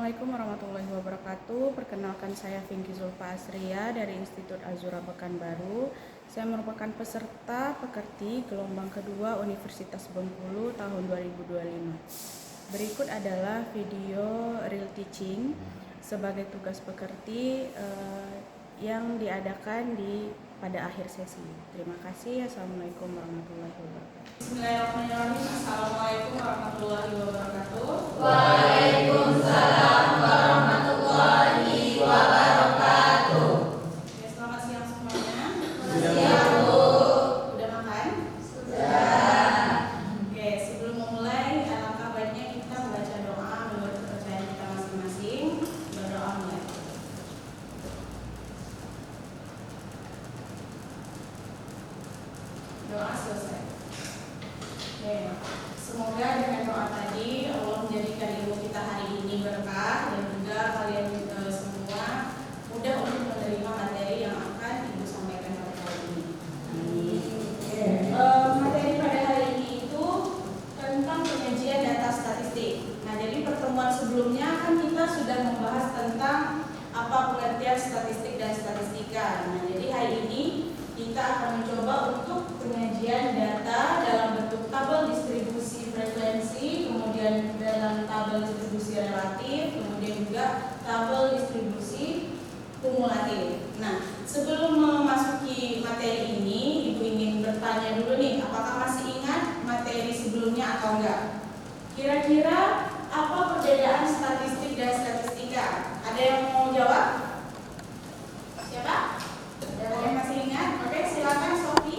Assalamualaikum warahmatullahi wabarakatuh. Perkenalkan, saya Vinky Zulfa Asria dari Institut Azura Pekanbaru. Saya merupakan peserta pekerti gelombang kedua Universitas Bengkulu tahun 2025. Berikut adalah video real teaching sebagai tugas pekerti yang diadakan pada akhir sesi. Terima kasih. Assalamualaikum warahmatullahi wabarakatuh. Bismillahirrahmanirrahim. Assalamualaikum warahmatullahi wabarakatuh. Waalaikumsalam warahmatullahi wabarakatuh. Oke, selamat siang semuanya. Siang, Bu. Udah makan? Sudah. Oke, sebelum memulai, alangkah baiknya kita membaca doa menurut kepercayaan kita masing-masing. Berdoa mulai. Doa selesai. Oke, semoga dengan doa tadi Allah menjadikan ilmu kita hari ini berkah dan juga kalian semua mudah untuk menerima materi yang akan Ibu sampaikan pada hari ini. Materi pada hari ini itu tentang penyajian data statistik. Nah, jadi pertemuan sebelumnya kan kita sudah membahas tentang apa pengertian statistik dan statistika. Nah, jadi hari ini kita akan mencoba untuk penyajian data dalam bentuk tabel distribusi frekuensi, kemudian dalam tabel distribusi relatif, kemudian juga tabel distribusi kumulatif. Nah, sebelum memasuki materi ini, Ibu ingin bertanya dulu nih, apakah masih ingat materi sebelumnya atau enggak? Kira-kira apa perbedaan statistik dan statistika? Ada yang mau jawab? Siapa? Ada yang masih ingat? Oke, silakan Sofi.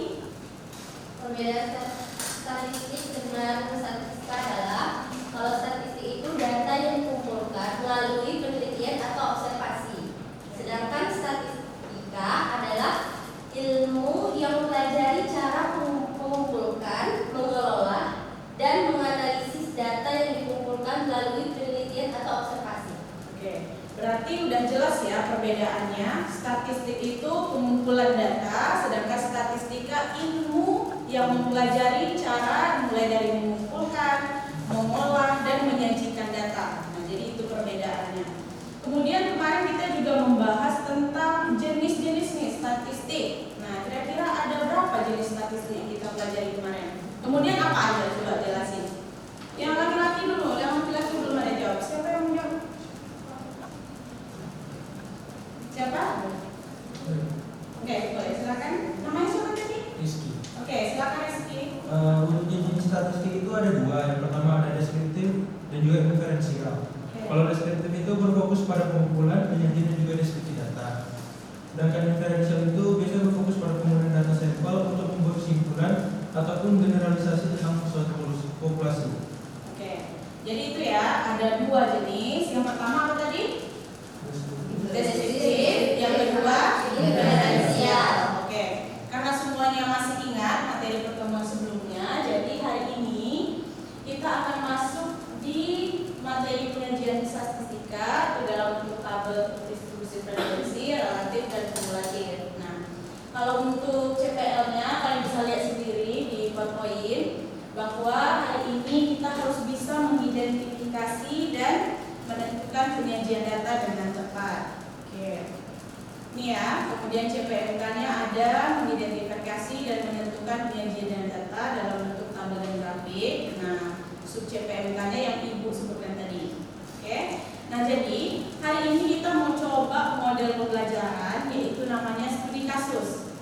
Perbedaan statistik dengan statistika adalah kalau statistik itu data yang dikumpulkan melalui penelitian atau observasi. Sedangkan statistika adalah ilmu yang mempelajari cara mengumpulkan, mengelola, dan menganalisis data yang dikumpulkan melalui penelitian atau observasi. Oke, berarti udah jelas ya perbedaannya. Statistik itu pengumpulan data, sedangkan statistika ilmu yang mempelajari cara mulai dari mengumpulkan, mengolah, dan menyajikan data. Nah, jadi itu perbedaannya. Kemudian kemarin kita juga membahas tentang jenis-jenis nih statistik. Nah, kira-kira ada berapa jenis statistik yang kita pelajari kemarin? Kemudian apa aja? Coba jelasin. Yang laki-laki dulu, yang laki-laki belum ada jawab. Siapa yang mau jawab? Siapa? Oke, boleh silakan. Namanya siapa tadi? Rizky. Oke, silakan Rizky. Untuk jenis statistik itu ada dua. Yang pertama ada deskriptif dan juga inferensial. Kalau deskriptif itu berfokus pada pengumpulan, penyajian dan juga deskripsi data. Sedangkan inferensial itu biasanya berfokus pada penggunaan data sampel untuk membuat kesimpulan ataupun generalisasi tentang suatu populasi. Oke, jadi itu ya, ada dua jenis. Yang pertama apa tadi? Deskriptif. Yang kedua Inferensial. Oke, karena semuanya masih ingat materi pertemuan sebelumnya, jadi hari ini kita akan masuk di materi penyajian statistika itu dalam bentuk tabel distribusi frekuensi, relatif, dan kumulatif. Nah, kalau untuk CPL-nya kalian bisa lihat sendiri di PowerPoint bahwa hari ini kita harus bisa mengidentifikasi dan menentukan penyajian data dengan tepat. Oke. Ini ya, kemudian CPMK-nya ada mengidentifikasi dan menentukan penyajian data dalam bentuk tabel dan grafik. Nah, sub CPMK-nya yang Ibu sebutkan tadi. Oke. Nah, jadi hari ini kita mau coba model pembelajaran yaitu namanya studi kasus.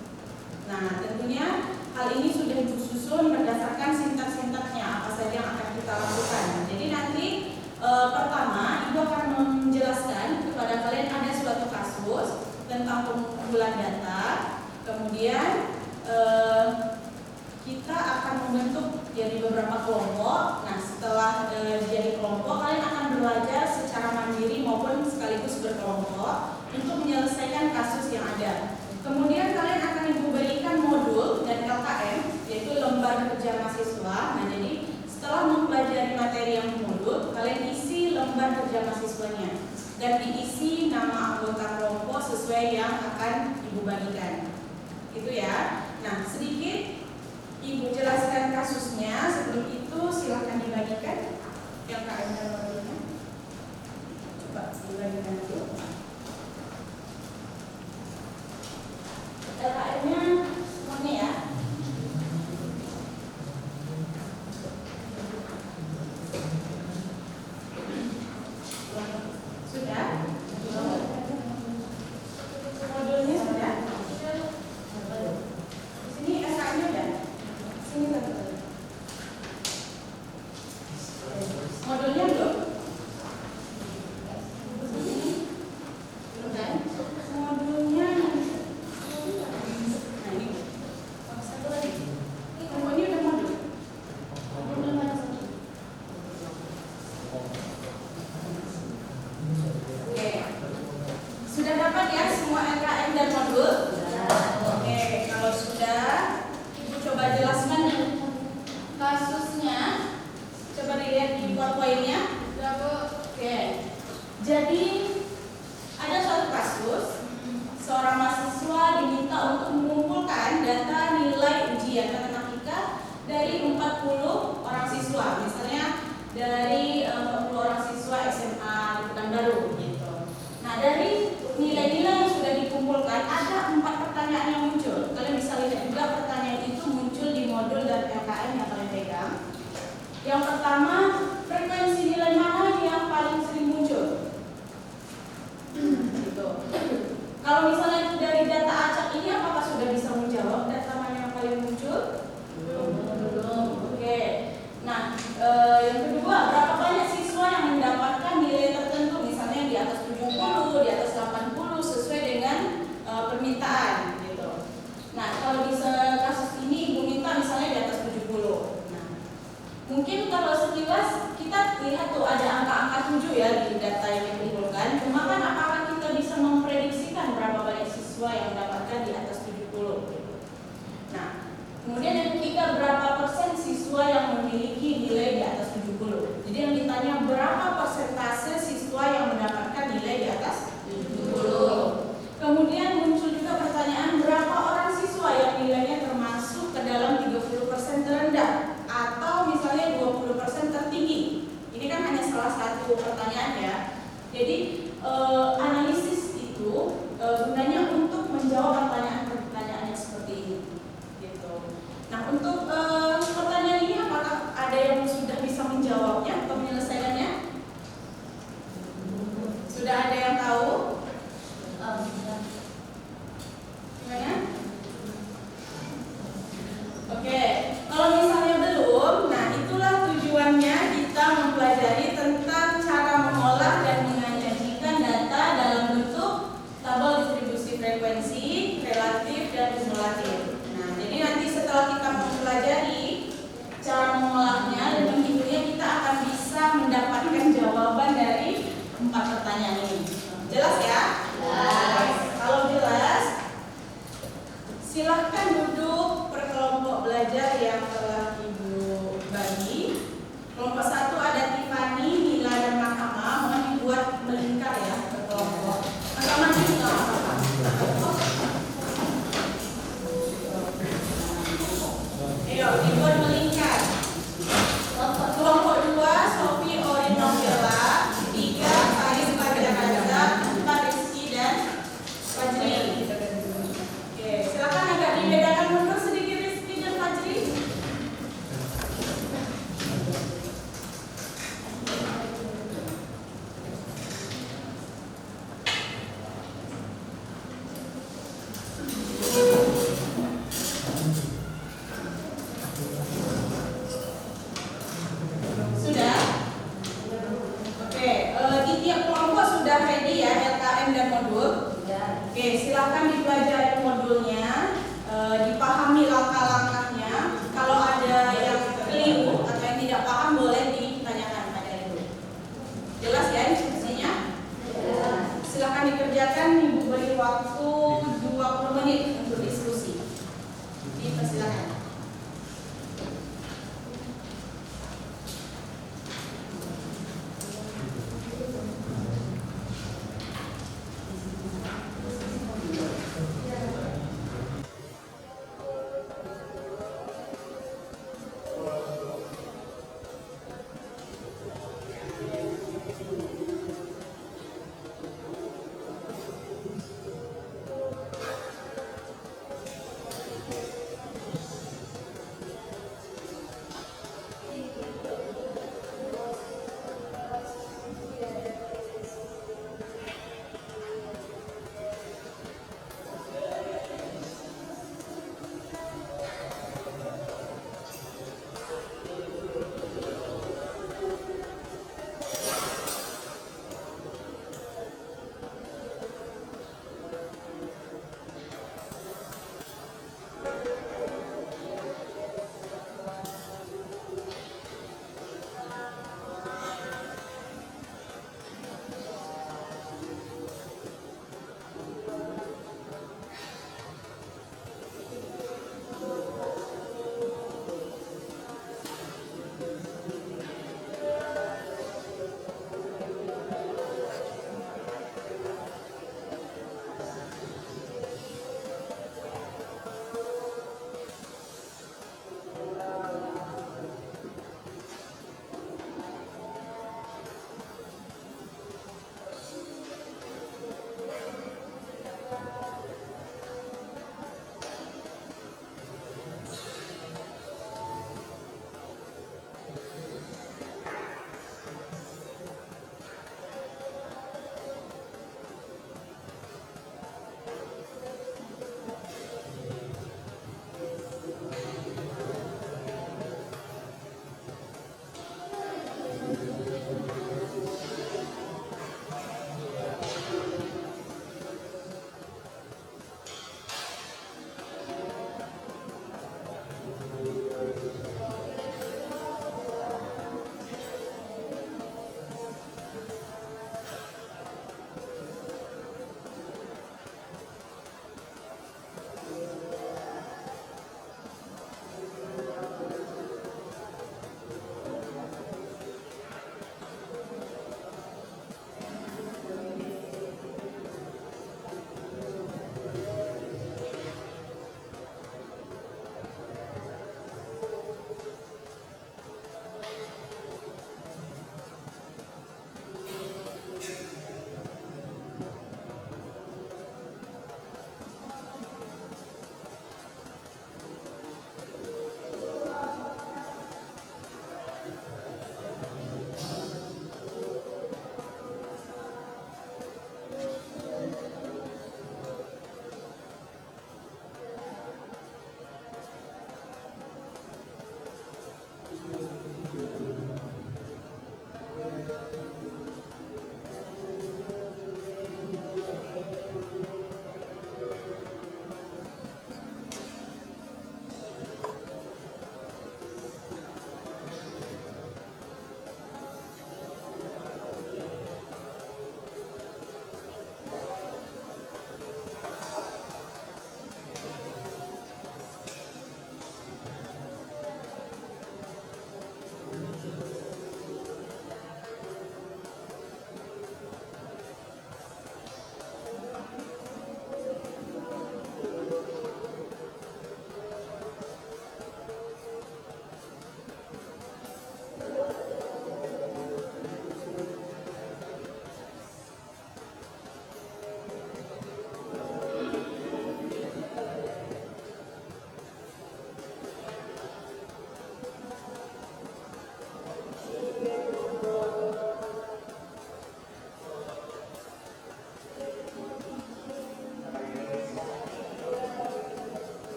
Nah, tentunya hal ini sudah Ibu susun berdasarkan sintaks-sintaksnya apa saja yang akan kita lakukan. Jadi nanti pertama Ibu akan menjelaskan kepada kalian ada suatu kasus tentang pengumpulan data, kemudian kita akan membentuk jadi beberapa kelompok. Nah, setelah jadi kelompok, kalian akan belajar secara mandiri maupun sekaligus berkelompok untuk menyelesaikan kasus yang ada. Kemudian kalian akan Ibu berikan modul dan LKM, yaitu lembar kerja mahasiswa. Nah, jadi setelah mempelajari materi yang modul, kalian isi lembar kerja mahasiswanya dan diisi nama anggota kelompok sesuai yang akan Ibu bagikan. Itu ya. Nah, sedikit Ibu jelaskan kasusnya. Sebelum itu silakan dibagikan yang KM dan modulnya. Coba. dibagikan dulu. LKM-nya semuanya ya. Sudah? Modulnya sudah? Di sini SKM-nya udah? Sini satu. Modulnya belum? Belum kan? Modulnya nah ini. Oh, satu lagi. Oh, ini udah modul. Modul mana satu? Oke. Sudah dapat ya semua LKM dan modul? Oke, kalau sudah, Ibu coba jelaskan kasusnya. Coba dilihat di PowerPoint-nya. Oke. Jadi ada suatu kasus, seorang mahasiswa diminta untuk mengumpulkan data nilai ujian matematika dari 40 orang siswa. Misalnya dari 40 orang siswa SMA di Pekanbaru gitu. Nah, dari nilai-nilai yang sudah dikumpulkan ada 4 pertanyaan yang muncul. Kalian bisa lihat juga pertanyaan itu muncul di modul dan LKM yang kalian pegang. Yang pertama, frekuensi nilai mana yang paling sering muncul? Gitu. Kalau misalnya itu dari data acak ini, apakah sudah bisa menjawab data mana yang paling muncul? Belum. Oke. Nah, yang kedua, berapa banyak siswa yang mendapatkan nilai tertentu, misalnya di atas 70, di atas 80 sesuai dengan permintaan gitu. Nah, kalau di kasus ini Ibu minta misalnya di atas 70. Nah, mungkin kalau sekilas kita lihat tuh ada angka-angka 7 ya di data yang dikumpulkan. Cuma kan apakah kita bisa memprediksikan berapa banyak siswa yang mendapatkan di atas 70 gitu. Nah, kemudian yang ketiga, berapa persen siswa yang memiliki nilai di atas 70. Jadi yang ditanya berapa persentase siswa yang mendapatkan nilai di atas 70. Kemudian muncul juga pertanyaan berapa orang siswa yang nilainya termasuk ke dalam 30% terendah atau misalnya 20% tertinggi. Ini kan hanya salah satu pertanyaan ya. Jadi analisis itu gunanya untuk menjawab pertanyaan-pertanyaan yang seperti ini. Gitu. Nah, untuk pertanyaan ini apakah ada yang sudah bisa menjawabnya atau menyelesaikannya? Sudah ada yang tahu? Gimana? Oke, kalau misalnya belum, nah itulah tujuannya kita mempelajari tentang cara mengolah dan menyajikan data dalam bentuk tabel distribusi frekuensi, relatif, dan kumulatif. Nah, jadi nanti setelah kita mempelajari cara mengolahnya dan menghitungnya, kita akan bisa mendapatkan jawaban dari 4 pertanyaan ini. Jelas ya? Jelas. Kalau jelas, silahkan duduk per kelompok belajar yang telah Ibu bagi. Kelompok 1 ada Tiffany, Nila, dan Mahama. Mohon dibuat melingkar ya per kelompok. Agak maju nggak apa-apa. Ayo dibuat melingkar. Kelompok 2 Sophie, Orin, Novella. 3 Faris, Fajar, Kaza. 4 Rizky dan Fajri. Oke, silakan agak dibedakan mundur sedikit Rizky dan Fajri. Sudah? Oke, di tiap kelompok sudah ready ya LKM dan modul. Oke, silakan dipelajari modulnya, dipahami langkah-langkahnya. Kalau ada yang keliru atau yang tidak paham boleh ditanyakan pada Ibu. Jelas ya instruksinya? Silakan dikerjakan, Ibu beri waktu 20 menit untuk diskusi. Dipersilakan.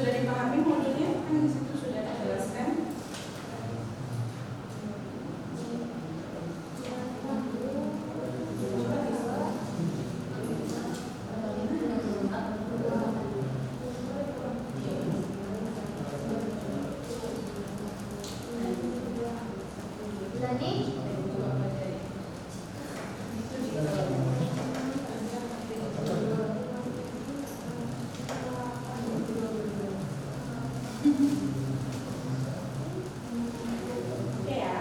sudah dipahami modulnya? Kan di situ sudah dijelaskan. Oke ya.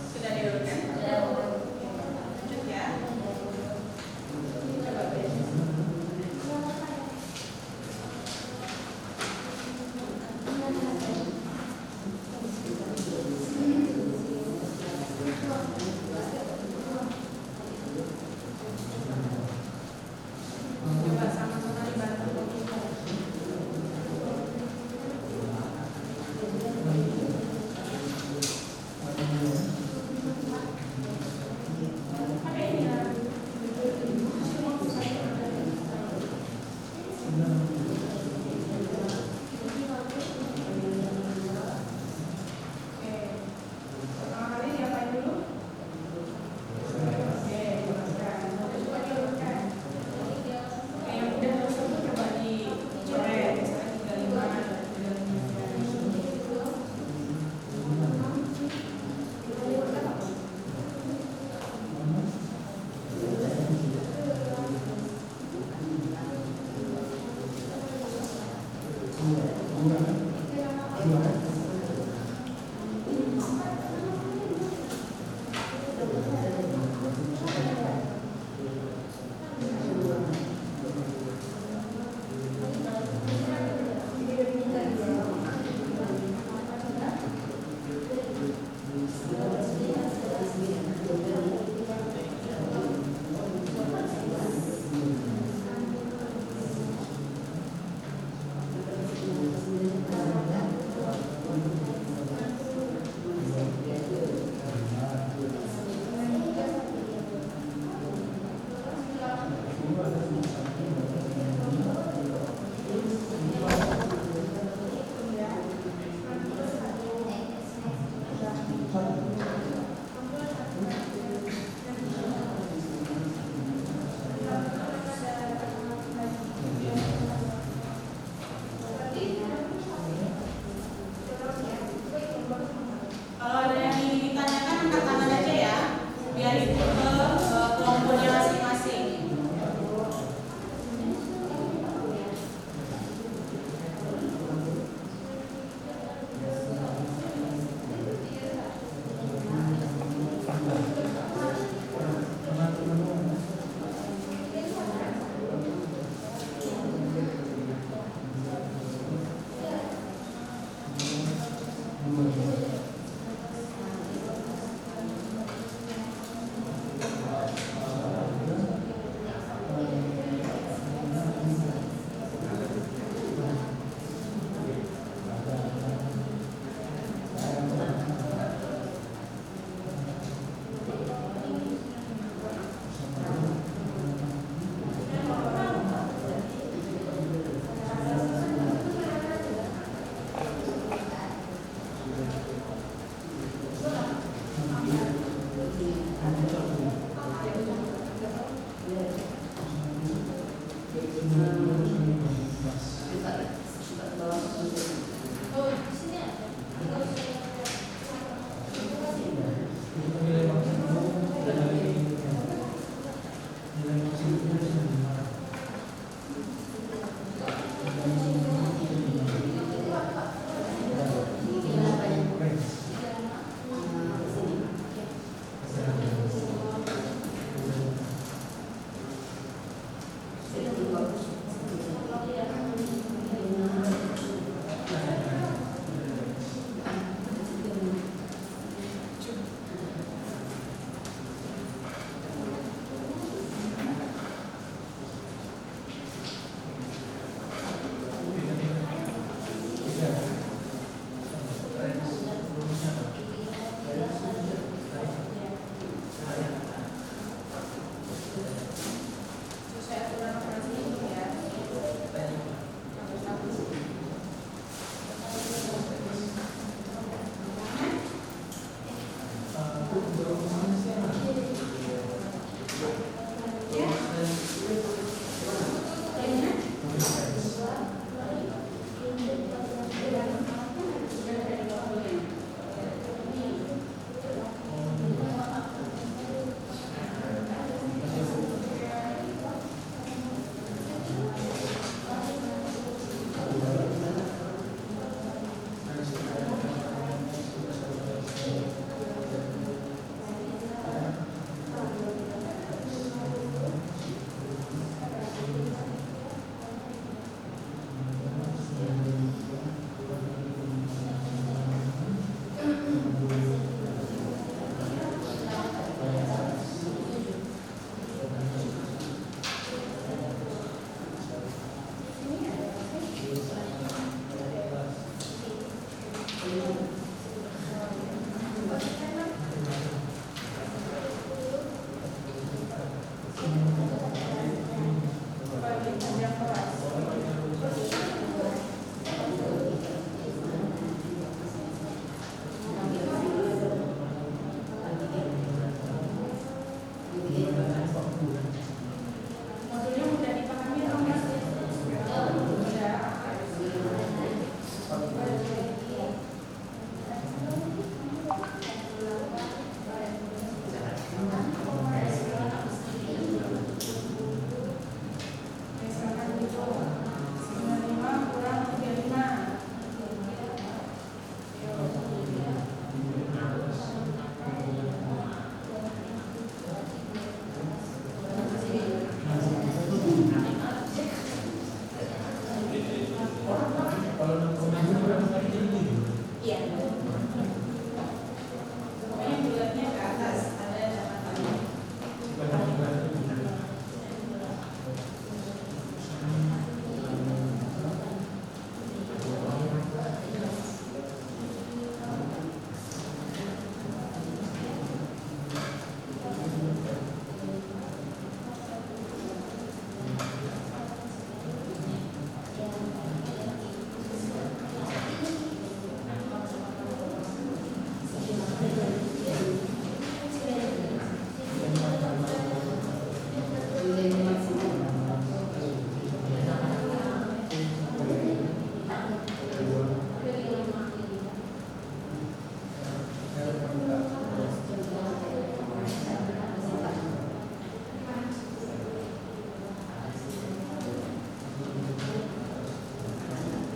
Sudah diurutkan? Lanjut ya. Coba Bes. Coba sama-sama dibantu. Apa ini ya? Oke. Pertama kali diapain dulu? Oke, jelaskan. Coba diurutkan. Oke, yang udah tersebut coba dicoret. Misalnya 35.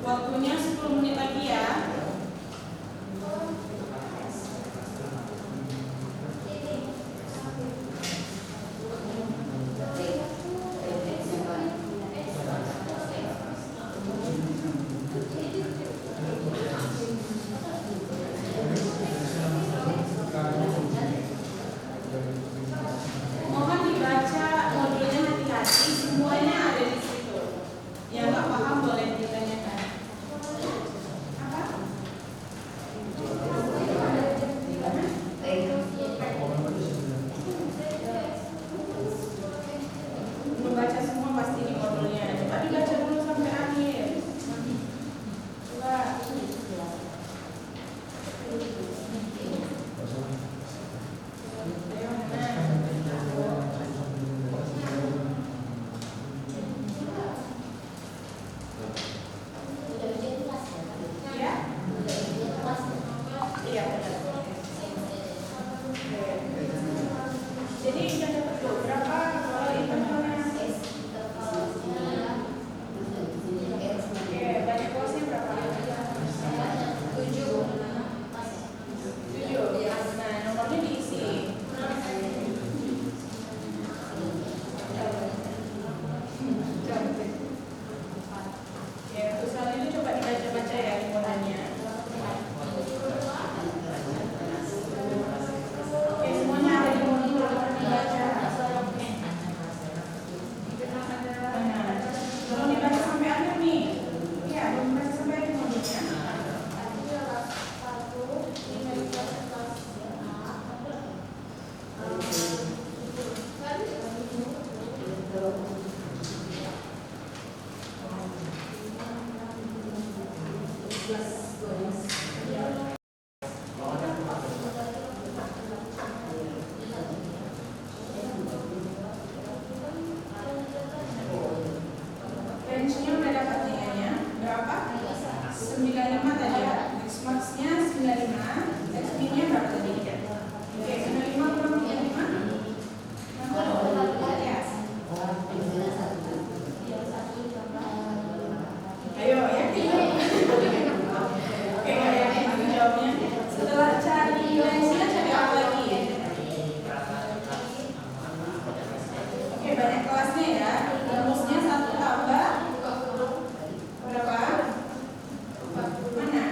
Waktunya 10 menit lagi ya. Mohon dibaca modulnya hati-hati, semuanya ada di situ. Yang nggak paham boleh ditanyakan. Apa? Membaca semua pasti di modulnya. Coba dibaca dulu sampai akhir. Coba. Ayo, Hana. Ya? Iya, benar. Jadi yang dapat berapa? Kalau intervalnya? Oke, banyak kelasnya berapa? 7. Nah, nomornya diisi. Ya, untuk soal ini coba dibaca-baca ya hitungannya. Oke, semuanya ada di modul, dibaca. Belum dibaca sampai akhir nih. Iya, belum dibaca sampai akhir modulnya. Range-nya udah dapat nilainya berapa? 95 tadi ya. X-max-nya 95, XP-nya berapa tadi? Oke, 95 kurang 35. Ya. Ayo, yakin? Oke, nggak yakin aku jawabnya. Setelah cari range-nya, cari apa lagi? Oke, banyak kelasnya ya. Rumusnya 1 tambah berapa? Mana?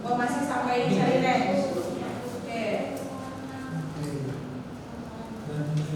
Oh, masih sampai cari range. Oke. Dan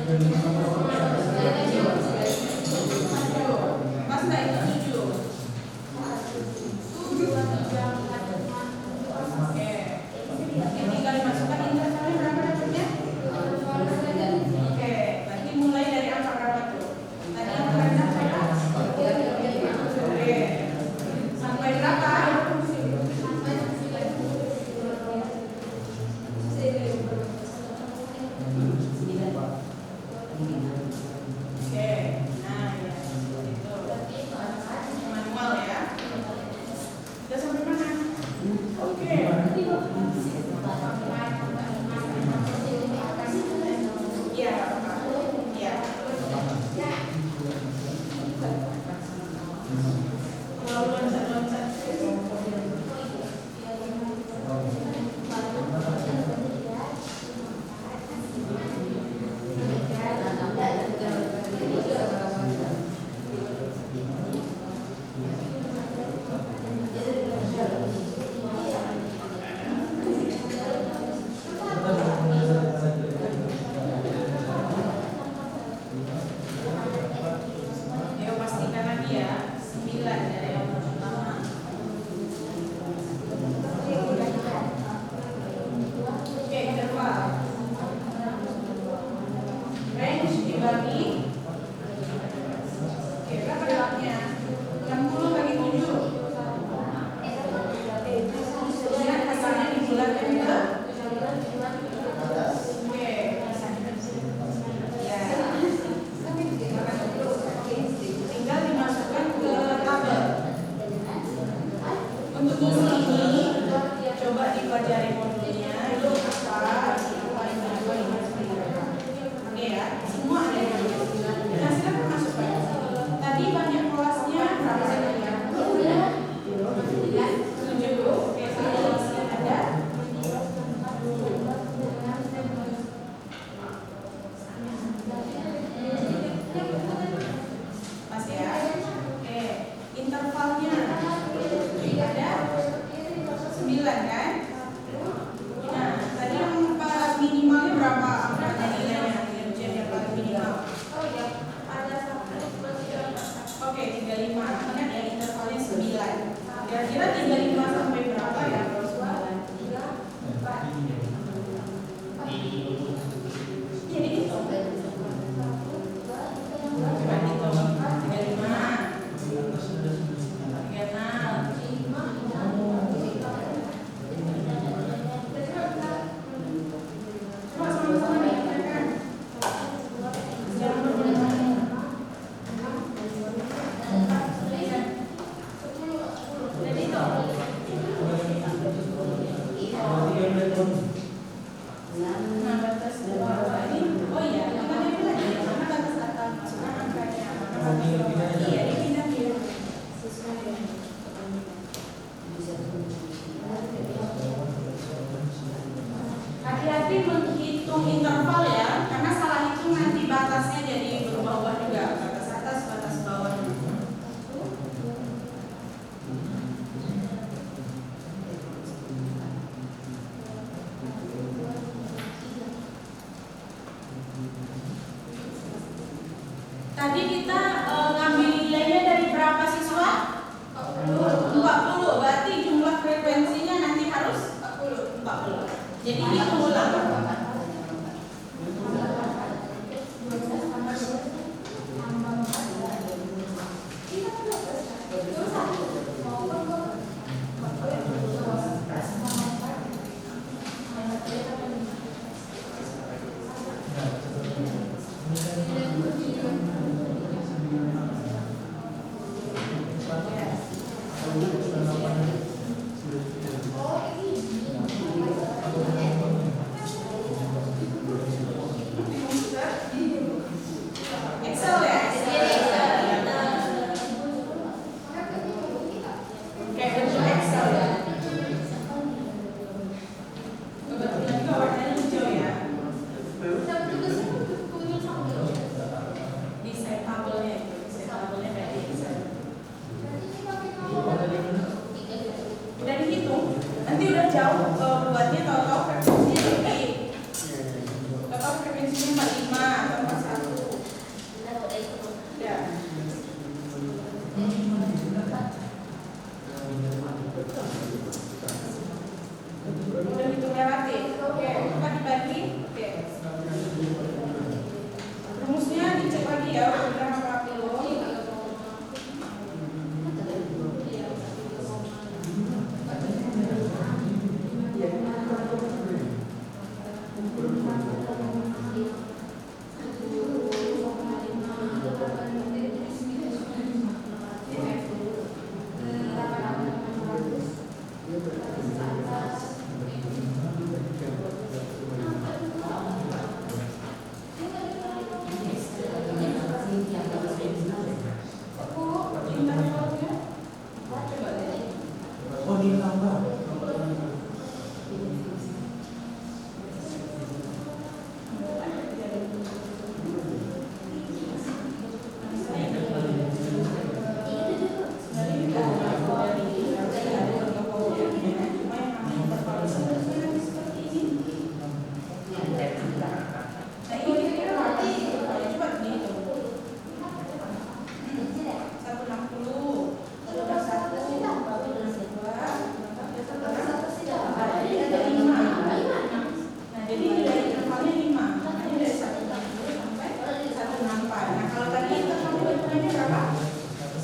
Mas nggak ikut 7. Oke. Ini tinggal dimasukkan intervalnya berapa dapatnya? Oke, berarti mulai dari angka berapa tuh? Tadi yang terendah berapa? Oke. Sampai berapa? Oke. Nah, ya. Itu. Manual ya. Udah sampai mana? Oke. Iya, Pak. Iya. Kalau loncat-loncat. Ayo pastikan lagi ya. 9 dari yang pertama. Oke, interval. Range dibagi. Oke, berapa dapatnya? 60 bagi 7. Lihat hasilnya dibulatkan ke. Oke. Ya. Tinggal dimasukkan ke tabel. Untuk ini coba dipelajari modulnya itu apa oke ya, semua ada yang nah silakan masukkan. Tadi banyak kelasnya berapa saja? 7. Oke, ada. Pas ya. Oke, intervalnya ada 9 kan? Nah, tadi yang minimalnya berapa angkanya nilainya? Nilai yang paling minimal. Oke, 35. Ingat ya, intervalnya 9. Kira-kira 35 sampai berapa ya kalau 9? Jadi itu. Coba dihitung. 35. 36. Coba sama-sama dikatakan. Jangan berbeda-beda. Jadi itu. Nah, batas bawah ini. Oh iya, kita lihat lagi. Mana batas atas masukkan angkanya. Mana batas bawah. Iya, dipindah-pindah. Hati-hati menghitung interval ya, karena salah hitung nanti batasnya jadi berubah-ubah juga, batas atas, batas bawahnya. Tadi kita ngambil nilainya dari berapa siswa? 40. Berarti jumlah frekuensinya nanti harus 40. Jadi hitung ulang.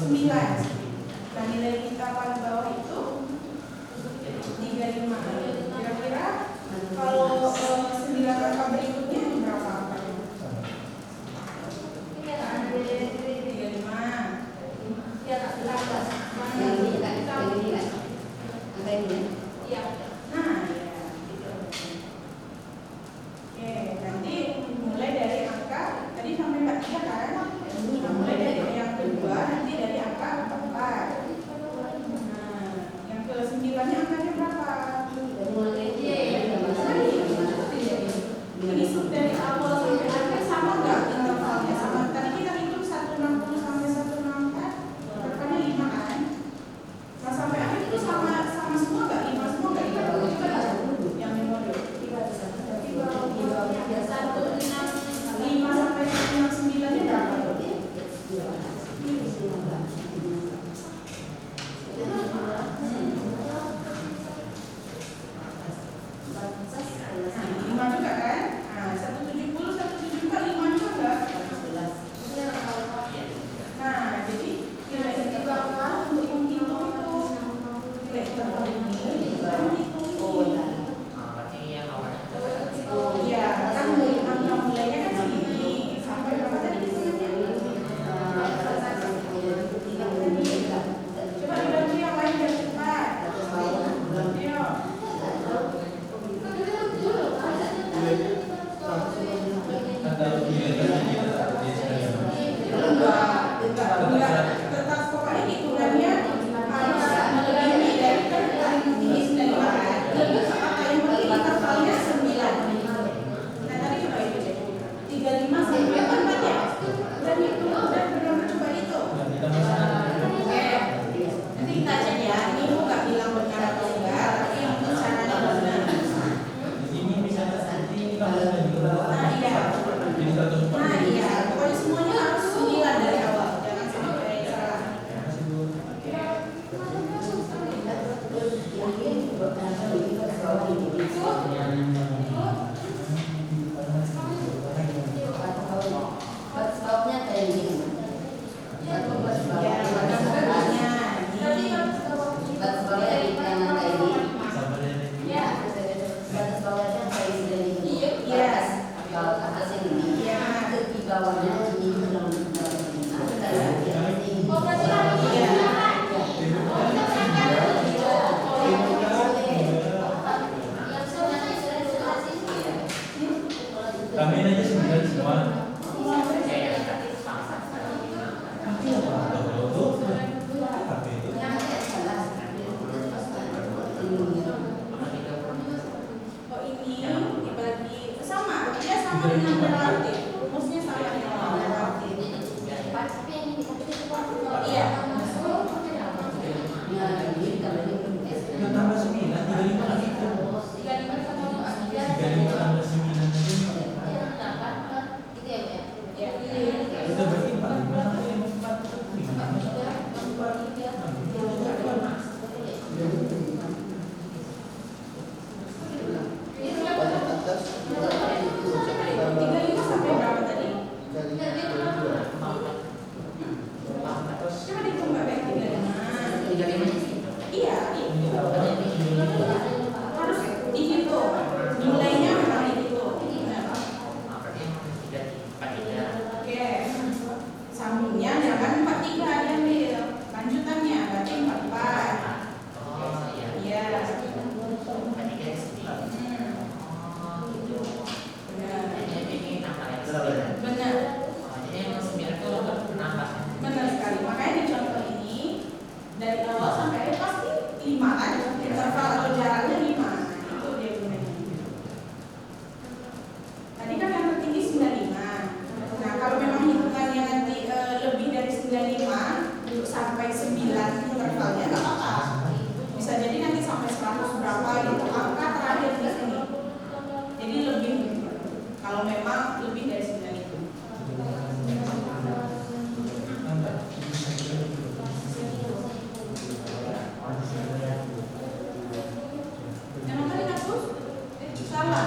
Nah, nilai kita paling bawah itu 35. Kira-kira kalau 9 angka berikutnya berapa? 35. Nah, oke, nanti mulai dari angka tadi sampai 43 kan? Nah, mulai dari yang kedua nanti dari angka 44. Nah, yang ke 9-nya angkanya berapa? Ini dari awal sampai akhir sama nggak intervalnya? Sama tadi kita hitung 160 sampai 164, berapanya 5 kan? Nah, sampai akhir itu sama semua nggak? 5 semua nggak? Yang memodel 5 sampai 69-nya berapa? Lima juga kan? Nah, 170, 174, 5 juga nggak? Nah, jadi nilai interval untuk menghitung itu nilai interval ini menghitung ya kan angka mulainya kan segini sampai berapa tadi hitungannya? Coba dibantu yang lain biar cepat. Ayo. Enggak. Tetap pokoknya hitungannya harus melebihi dari paling tinggi 95 kan. Apa yang penting intervalnya 9. Nah, tadi coba itu deh. 35 sampai 44 ya. Dan itu udah benar-benar coba itu. Oke. Nanti kita cek ya. Ini Ibu nggak bilang benar atau enggak, tapi yang itu caranya benar. Nah, iya. Nah, iya. Pokoknya semuanya harus 9 dari awal. Jangan sampai salah. Ya, gambarnya. Ramein aja 9 semua. Oh, ini dibagi sama, dia sama dengan relatif. Rumusnya sama dengan relatif. Iya. Udah tambah 9, 35 lagi itu. 35 tambah 9 aja. Udah berarti 45 sampai 35 sampai berapa tadi? Coba dihitung Mbak Bek, 35. Iya, itu. Harus dihitung. Nilainya memang dihitung. Oke. Sambungnya jangan 43 diambil. Lanjutannya berarti 44. Iya. Benar. Benar sekali. Makanya di contoh ini dari awal sampai akhir pasti 5 kan? Interval atau jaraknya 5. Itu dia gunanya. Tadi kan yang tertinggi 95. Nah, kalau memang hitungannya nanti lebih dari 95 sampai 9 intervalnya nggak apa-apa. Bisa jadi nanti sampai 100 berapa gitu angka terakhir di sini. Jadi lebih kalau memang lebih dari 9 itu. Yang tadi hapus? Salah.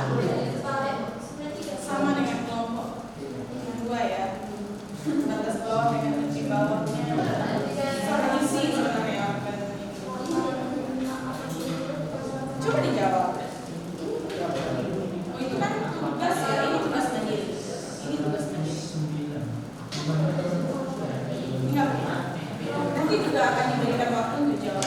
Sama dengan kelompok yang 2 ya. Batas bawah dengan titik bawahnya. Enggak. Nanti juga akan diberikan waktu untuk jawab.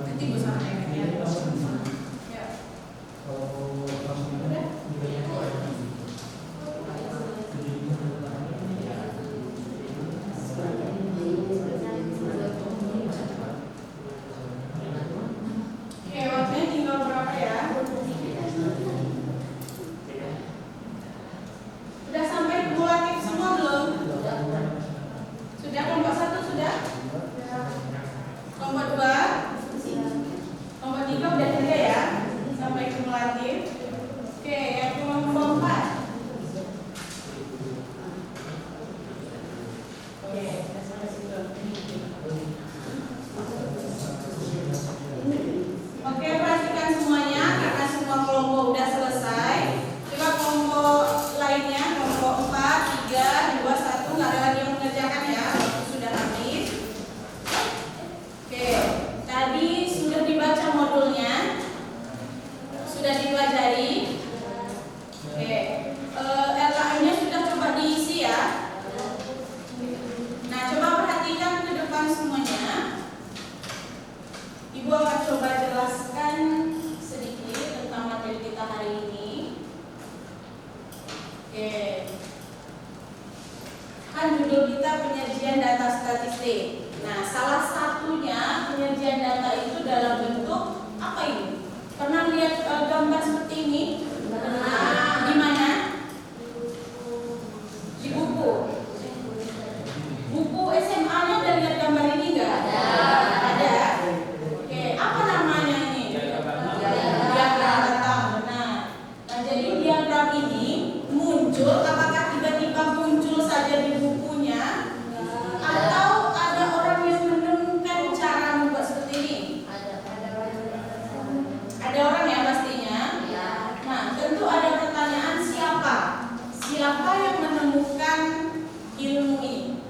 Nanti Bu sampaikan ya. Ya. Oke, waktunya tinggal berapa ya? Sudah sampai kumulatif semua belum? Sudah kelompok 1 sudah? Kelompok 2? Kelompok 3 udah juga ya? Sampai kumulatif. Oke, yang kelompok 4. Oke, kita sampai situ. Oke, perhatikan semuanya karena semua kelompok udah selesai. Coba kelompok lainnya, kelompok 4, 3, 2, 1, nggak ada lagi yang mengerjakan ya, waktu sudah habis. Oke, tadi sudah dibaca modulnya, sudah dipelajari. Oke, LKM-nya sudah coba diisi ya. Nah, coba perhatikan ke depan semuanya. Ibu akan coba jelaskan sedikit tentang materi kita hari ini. Oke. Kan judul kita penyajian data statistik. Nah, salah satunya penyajian data itu dalam bentuk apa ini? Pernah lihat gambar seperti ini? Pernah. Di mana? Di buku. Buku SMA-nya udah lihat gambar ini enggak? Ada. Oke, apa namanya ini? Diagram datang. Benar. Nah, jadi diagram ini muncul, apakah tiba-tiba muncul saja di bukunya, atau ada orang yang menemukan cara membuat seperti ini? Ada orang ya pastinya. Nah, tentu ada pertanyaan siapa? Siapa yang menemukan ilmu ini?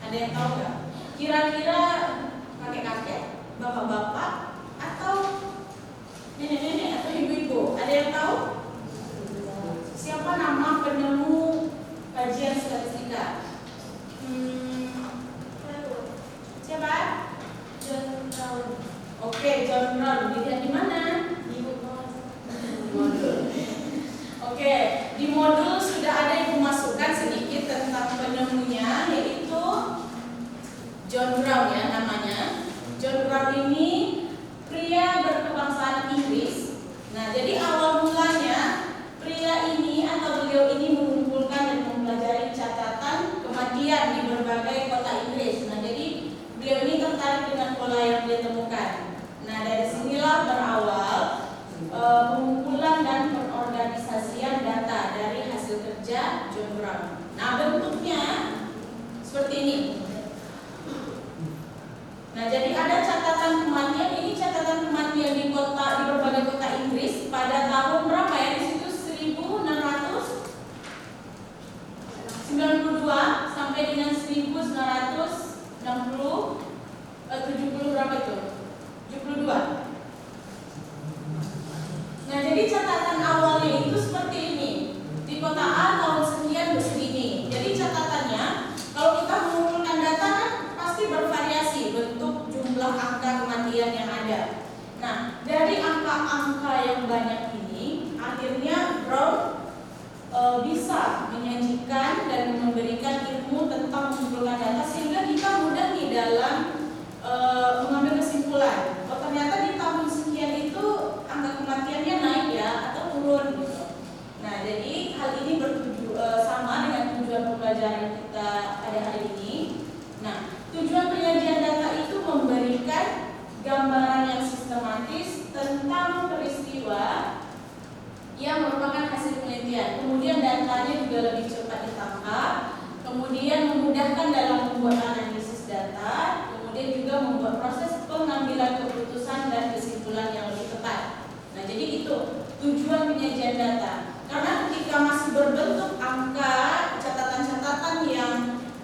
Ada yang tahu nggak? Kira-kira kakek-kakek, bapak-bapak, atau nenek-nenek atau ibu-ibu? Ada yang tahu? Siapa nama penemu kajian statistika? Siapa? John Brown. Oke, John Brown. Dilihat di mana? Di modul. Oke, di modul sudah ada yang memasukkan sedikit tentang penemunya, yaitu John Brown ya namanya. John Brown ini pria berkebangsaan Inggris. Nah, jadi awal mulanya pria ini atau beliau ini mengumpulkan dan mempelajari catatan kematian di berbagai kota Inggris. Nah, jadi beliau ini tertarik dengan pola yang dia temukan. Nah, dari sinilah berawal pengumpulan dan pengorganisasian data dari hasil kerja John Brown. Nah, bentuknya seperti ini. Nah, jadi ada catatan kematian. Ini catatan kematian di berbagai kota Inggris pada tahun berapa ya? Di situ 1692 sampai dengan 70 berapa itu? 72. Nah, jadi catatan awalnya itu seperti ini. Di kota A tahun sekian begini. Jadi catatannya, kalau kita mengumpulkan data kan pasti bervariasi bentuk jumlah angka kematian yang ada. Nah, dari angka-angka yang banyak ini, akhirnya Brown bisa menyajikan dan memberikan ilmu tentang mengumpulkan data sehingga kita mudah nih dalam mengambil kesimpulan. Oh, ternyata di tahun sekian itu angka kematiannya naik ya atau turun gitu. Nah, jadi hal ini sama dengan tujuan pembelajaran kita pada hari ini. Nah, tujuan penyajian data itu memberikan gambaran yang sistematis tentang peristiwa data. Karena ketika masih berbentuk angka, catatan-catatan yang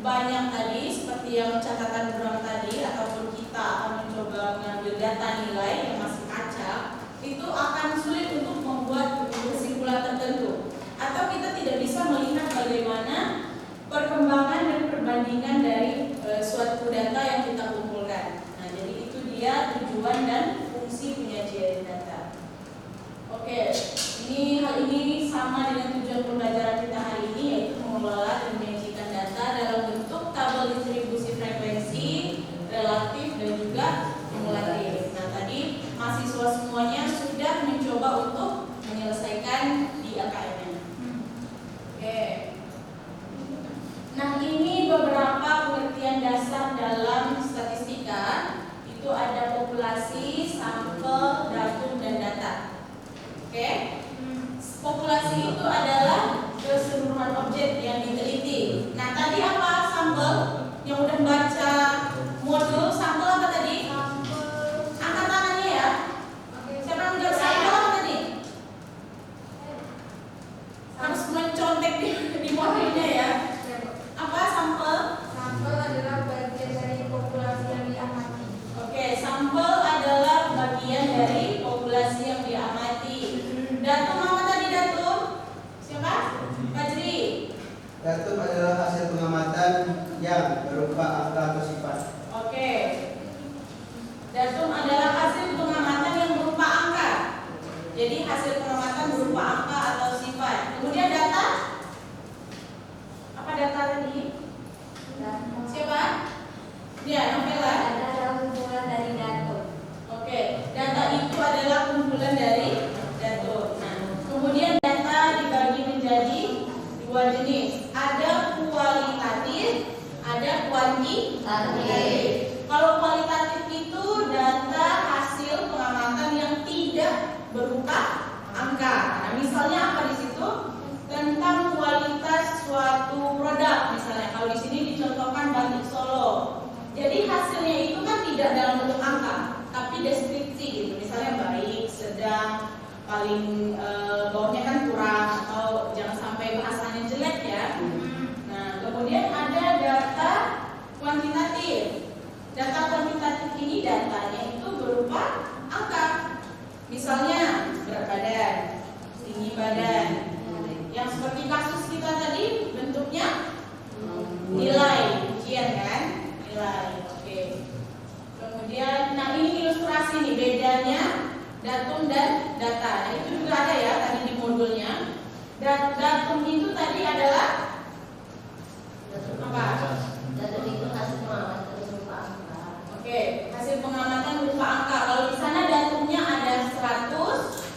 banyak tadi, seperti yang catatan Bram tadi, ataupun kita akan mencoba mengambil data nilai yang masih acak, itu akan sulit untuk membuat kesimpulan tertentu. Atau kita tidak bisa melihat bagaimana perkembangan dan perbandingan dari suatu data yang kita kumpulkan. Nah, jadi itu dia tujuan dan fungsi penyajian data. Oke, hal ini sama dengan tujuan pembelajaran kita hari ini, yaitu mengelola dan menyajikan data dalam bentuk tabel distribusi frekuensi, relatif dan juga kumulatif. Nah, tadi mahasiswa semuanya sudah mencoba untuk menyelesaikan di AKM-nya. Oke. Nah, ini beberapa pengertian dasar dalam statistika. Itu ada populasi, sampel, datum, dan data. Oke? Populasi itu adalah keseluruhan objek yang diteliti. Nah, tadi apa sampel? Yang udah baca modul sampel apa tadi? Angkat tangannya ya. Siapa yang menjawab sampel apa tadi? Harus mencontek di modulnya ya. Apa sampel? Sampel adalah bagian dari populasi yang diamati. Oke, sampel adalah bagian dari populasi yang diamati. Datum apa tadi datum? Siapa? Fajri. Datum adalah hasil pengamatan yang berupa angka atau sifat. Oke. Datum adalah hasil pengamatan yang berupa angka. Jadi hasil pengamatan berupa angka atau sifat. Kemudian data? Apa data tadi? Siapa? Ya, Novela. Data adalah kumpulan dari datum. Oke, data itu adalah kumpulan dari datum. Nah, kemudian data dibagi menjadi dua jenis. Ada kualitatif, ada kuantitatif. Kalau kualitatif itu data hasil pengamatan yang tidak berupa angka. Nah, misalnya apa di situ? Tentang kualitas suatu produk, misalnya kalau di sini dicontohkan batik Solo. Jadi hasilnya itu kan tidak dalam bentuk angka, tapi deskripsi gitu. Misalnya baik, sedang, paling bawahnya kan kurang, atau jangan sampai bahasanya jelek ya. Nah, kemudian ada data kuantitatif. Data kuantitatif ini datanya itu berupa angka. Misalnya berat badan, tinggi badan. Yang seperti kasus kita tadi bentuknya nilai ujian kan? Nilai. Oke. Kemudian, nah ini ilustrasi nih bedanya datum dan data. Nah, itu juga ada ya tadi di modulnya. Datum itu tadi adalah apa? Datum itu hasil pengamatan berupa angka. Oke, hasil pengamatan berupa angka. Kalau di sana datumnya ada 100,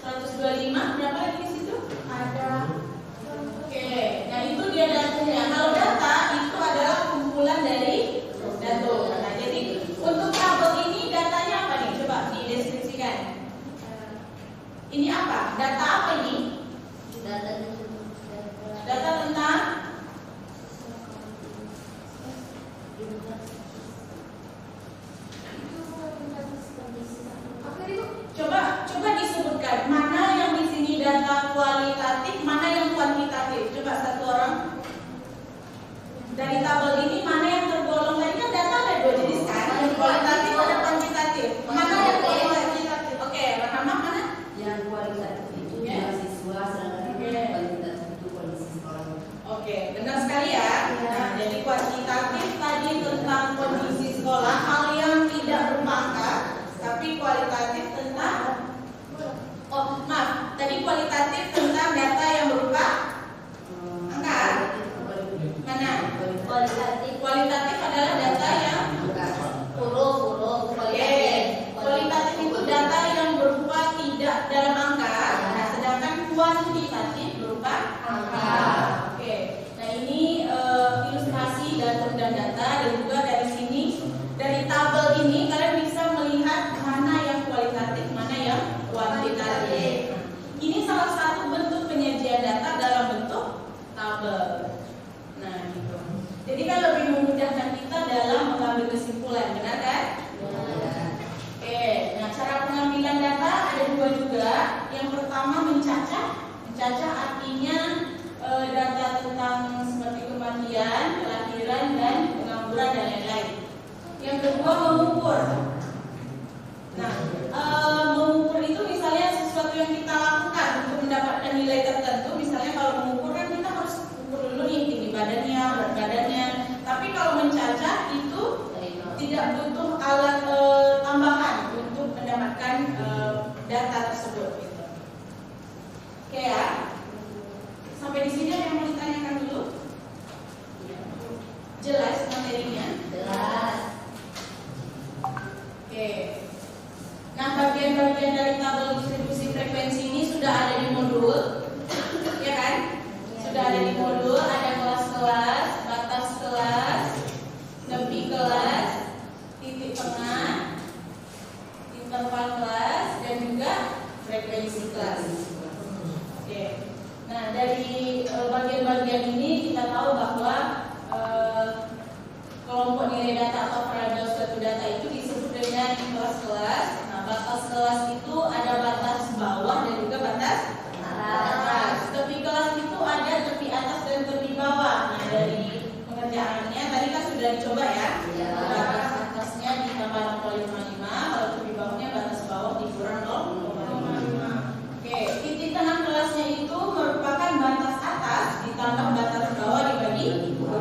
125, berapa lagi di situ? Ada. Oke, nah itu dia datumnya. Kalau data itu adalah kumpulan dari datum. Nah, jadi untuk tabel ini datanya apa nih? Coba dideskripsikan. Ini apa? Data apa ini? Data tentang Coba disebutkan mana yang di sini data kualitatif, mana yang kuantitatif. Coba satu orang. Dari tabel ini mana yang tergolong tadi kan data ada dua jenis kan? Yang kualitatif ada kuantitatif. Mana yang kualitatif? Oke, Rahma mana? Yang kualitatif itu mahasiswa, sedangkan yang kuantitatif itu kondisi sekolah. Oke, benar sekali ya. Nah, jadi kuantitatif tadi tentang kondisi sekolah, hal yang tidak berupa angka, tapi kualitatif tentang tadi kualitatif tentang data yang berupa angka. Mana? Kualitatif adalah data yang Huruf kualitatif itu data yang berupa tidak dalam angka. Nah, sedangkan kuantitatif berupa angka. Oke. Nah, ini ilustrasi datum dan data, dan juga dari sini dari tabel ini kalian bisa melihat mana yang kualitatif, mana yang kuantitatif. Ini salah satu bentuk penyajian data dalam bentuk tabel. Nah, gitu. Jadi kan lebih memudahkan kita dalam mengambil kesimpulan, benar kan? Oke, nah cara pengambilan data ada dua juga. Yang pertama mencacah, kedua mengukur. Nah, mengukur itu misalnya sesuatu yang kita lakukan untuk mendapatkan nilai tertentu. Misalnya kalau mengukur kan kita harus ukur dulu nih tinggi badannya, berat badannya. Tapi kalau mencacah itu tidak butuh alat tambahan untuk mendapatkan data tersebut. Gitu. Oke ya. Sampai di sini ada yang mau ditanyakan dulu? Jelas materinya? Jelas. Oke. Nah, bagian-bagian dari tabel distribusi frekuensi ini sudah ada di modul, ya kan? Sudah ada di modul, ada kelas-kelas, batas kelas, tepi kelas, titik tengah, interval kelas, dan juga frekuensi kelas. Oke. Nah, dari bagian-bagian ini kita tahu bahwa kelompok nilai data atau variabel suatu data itu disebut dengan kelas-kelas. Nah, batas kelas itu ada batas bawah dan juga batas atas. Tepi kelas itu ada tepi atas dan tepi bawah. Nah, dari pengerjaannya tadi kan sudah dicoba ya. Batas atasnya ditambah 0,55, kalau tepi bawahnya batas bawah dikurang 0,55. Oke, titik tengah kelasnya itu merupakan batas atas ditambah batas bawah dibagi 2.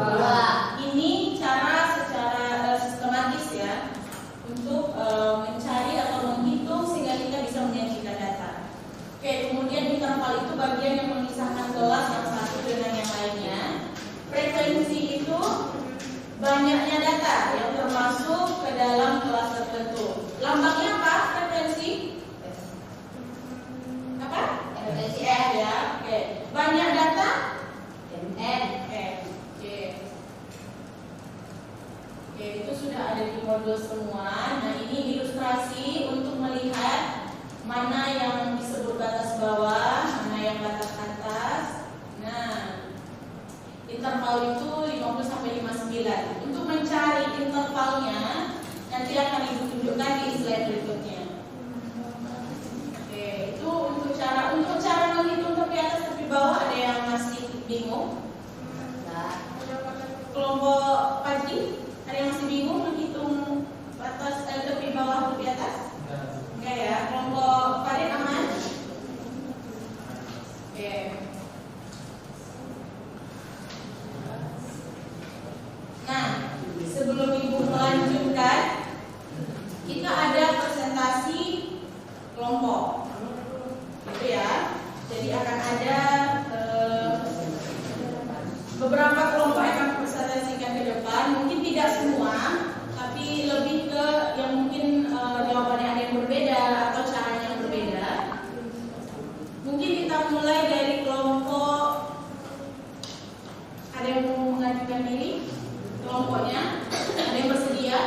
Ini cara secara sistematis ya untuk mencari atau menghitung sehingga kita bisa menyajikan data. Oke, kemudian interval itu bagian yang memisahkan kelas yang satu dengan yang lainnya. Frekuensi itu banyaknya data yang termasuk ke dalam kelas tertentu. Lambangnya apa? Frekuensi? Apa? Frekuensi F ya. Oke. Banyak data? N. Oke. Oke, itu sudah ada di modul semua. Nah, ini ilustrasi untuk melihat mana yang disebut batas bawah, mana yang batas atas. Nah, interval itu 50 sampai 59. Untuk mencari intervalnya nanti akan Ibu tunjukkan di slide berikutnya. Oke, itu untuk cara menghitung tepi atas tepi bawah ada yang masih bingung? Kelompok pagi ada yang masih bingung menghitung batas tepi bawah tepi atas? Enggak ya. Kelompok Farid aman? Oke. Nah, sebelum Ibu melanjutkan, kita ada presentasi kelompok, gitu ya. Jadi akan ada beberapa kelompok yang akan presentasikan ke depan. Mungkin tidak semua, tapi lebih ke yang mungkin jawabannya ada yang berbeda atau caranya yang berbeda. Mungkin kita mulai dari kelompok. Ada yang mau mengajukan diri? Kelompoknya ada yang bersedia?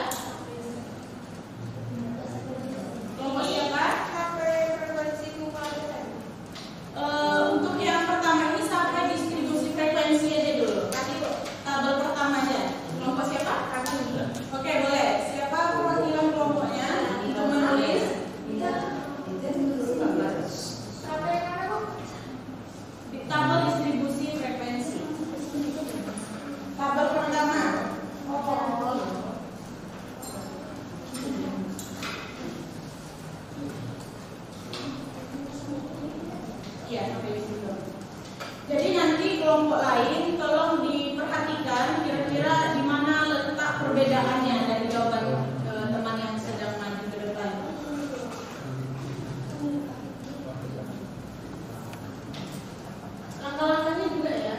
Kelompok siapa? Untuk yang pertama ini sampai distribusi frekuensi aja dulu. Kasih tabel pertama aja. Kelompok siapa? Oke, boleh. Siapa perwakilan kelompoknya untuk menulis? Tabel distribusi frekuensi. Tabel pertama. Iya, sampai di situ. Jadi nanti kelompok lain tolong diperhatikan kira-kira di mana letak perbedaannya dari jawaban teman yang sedang maju ke depan. Langkah-langkahnya juga ya.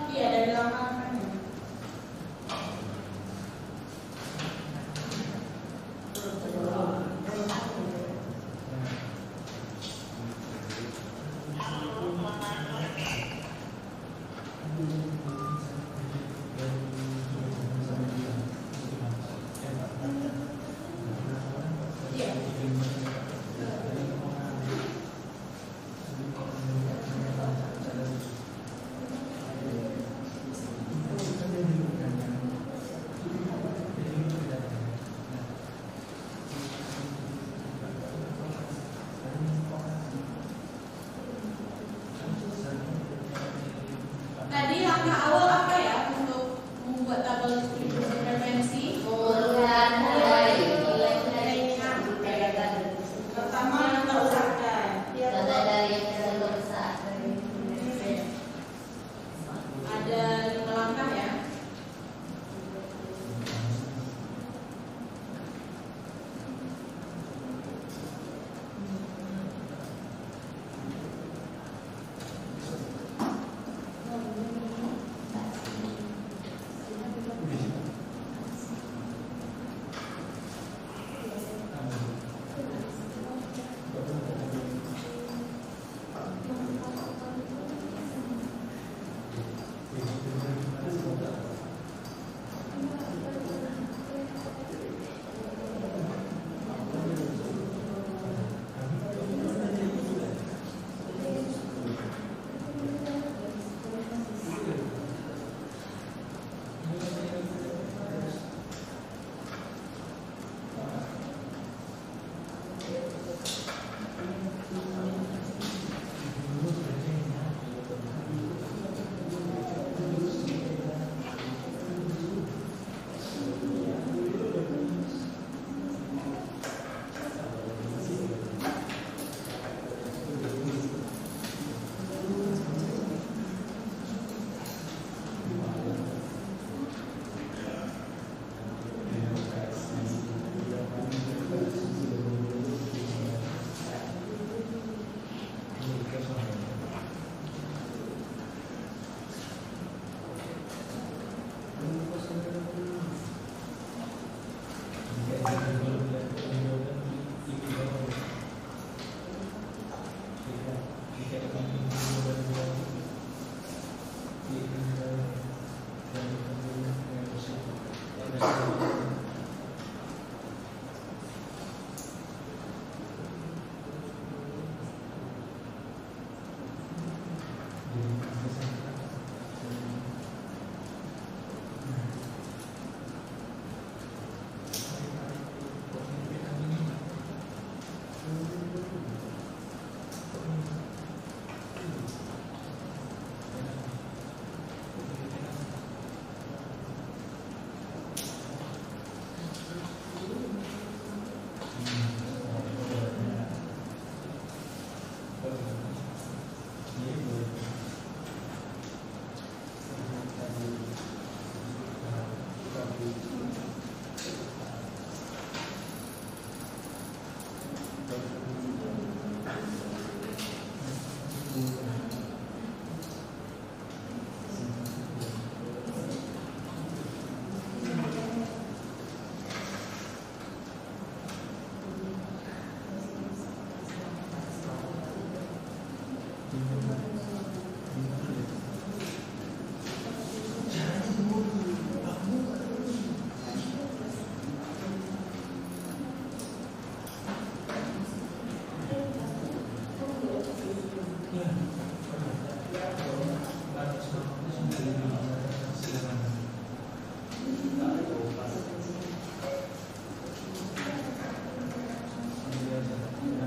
Iya, dari langkah-langkahnya.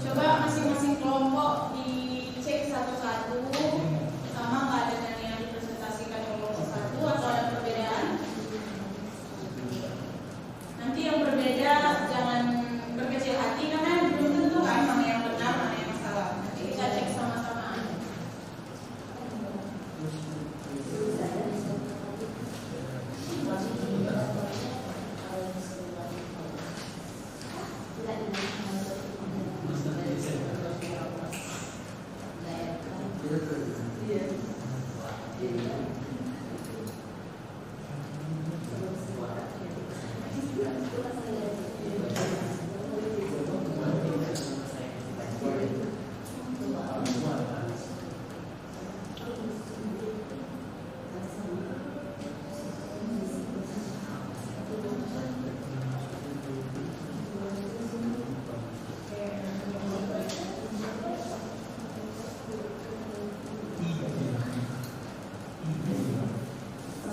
Coba masing-masing kelompok dicek satu-satu, sama nggak ada yang dipresentasikan kelompok satu atau ada perbedaan. Nanti yang berbeda jangan berkecil hati karena belum tentu kan mana yang benar mana yang salah. Nanti kita cek sama-sama.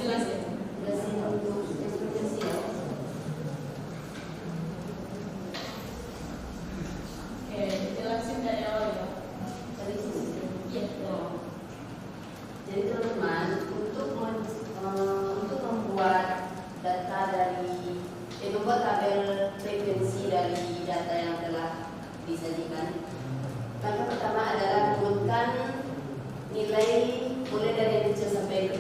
Jelas ya? Oke, jelasin dari awal ya. Iya. Jadi teman-teman, untuk membuat data dari membuat tabel frekuensi dari data yang telah disajikan, langkah pertama adalah turunkan nilai mulai dari yang kecil sampai ke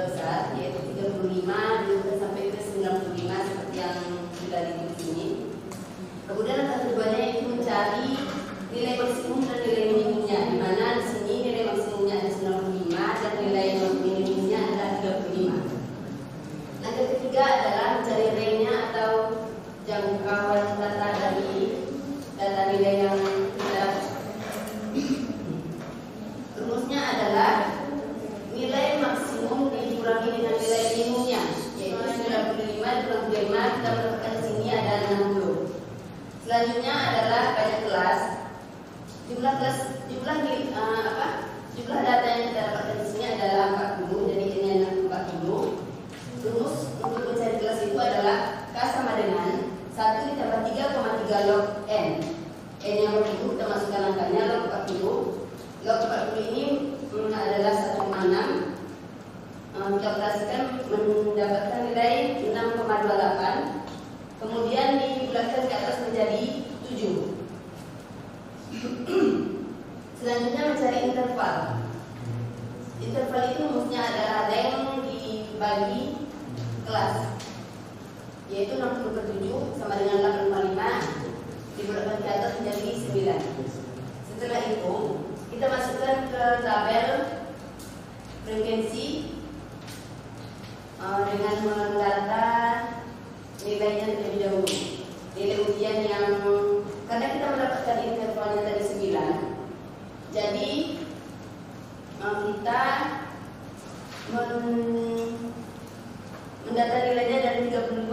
besar, yaitu 35 diurutkan sampai ke 95 seperti yang sudah ditulis ini. Kemudian langkah keduanya itu mencari nilai maksimum dan nilai minimumnya, di mana di sini nilai maksimumnya ada 95 dan nilai minimumnya ada 35. Langkah ketiga adalah mencari range-nya atau jangkauan data dari data nilai yang kita. Rumusnya adalah nilai maksimum dikurangi dengan nilai minimumnya, yaitu 95 dikurang 25, kita mendapatkan di sini ada 60. Selanjutnya adalah banyak kelas. Jumlah data yang kita dapatkan di sini adalah 40, jadi ini adalah 40. Rumus untuk mencari kelas itu adalah K sama dengan 1 ditambah 3,3 log N. N yang begitu kita masukkan angkanya log 40. Log 40 ini adalah 1,6. Kita operasikan mendapatkan nilai 6,28. Kemudian dibulatkan ke atas menjadi 7. Selanjutnya mencari interval. Interval itu rumusnya adalah yang dibagi kelas, yaitu 60/7 sama dengan 8,5 dibulatkan ke atas menjadi 9. Setelah itu kita masukkan ke tabel frekuensi dengan mendata nilainya terlebih dahulu. Nilai ujian yang karena kita mendapatkan intervalnya dari 9, jadi kita mendata nilainya dari 35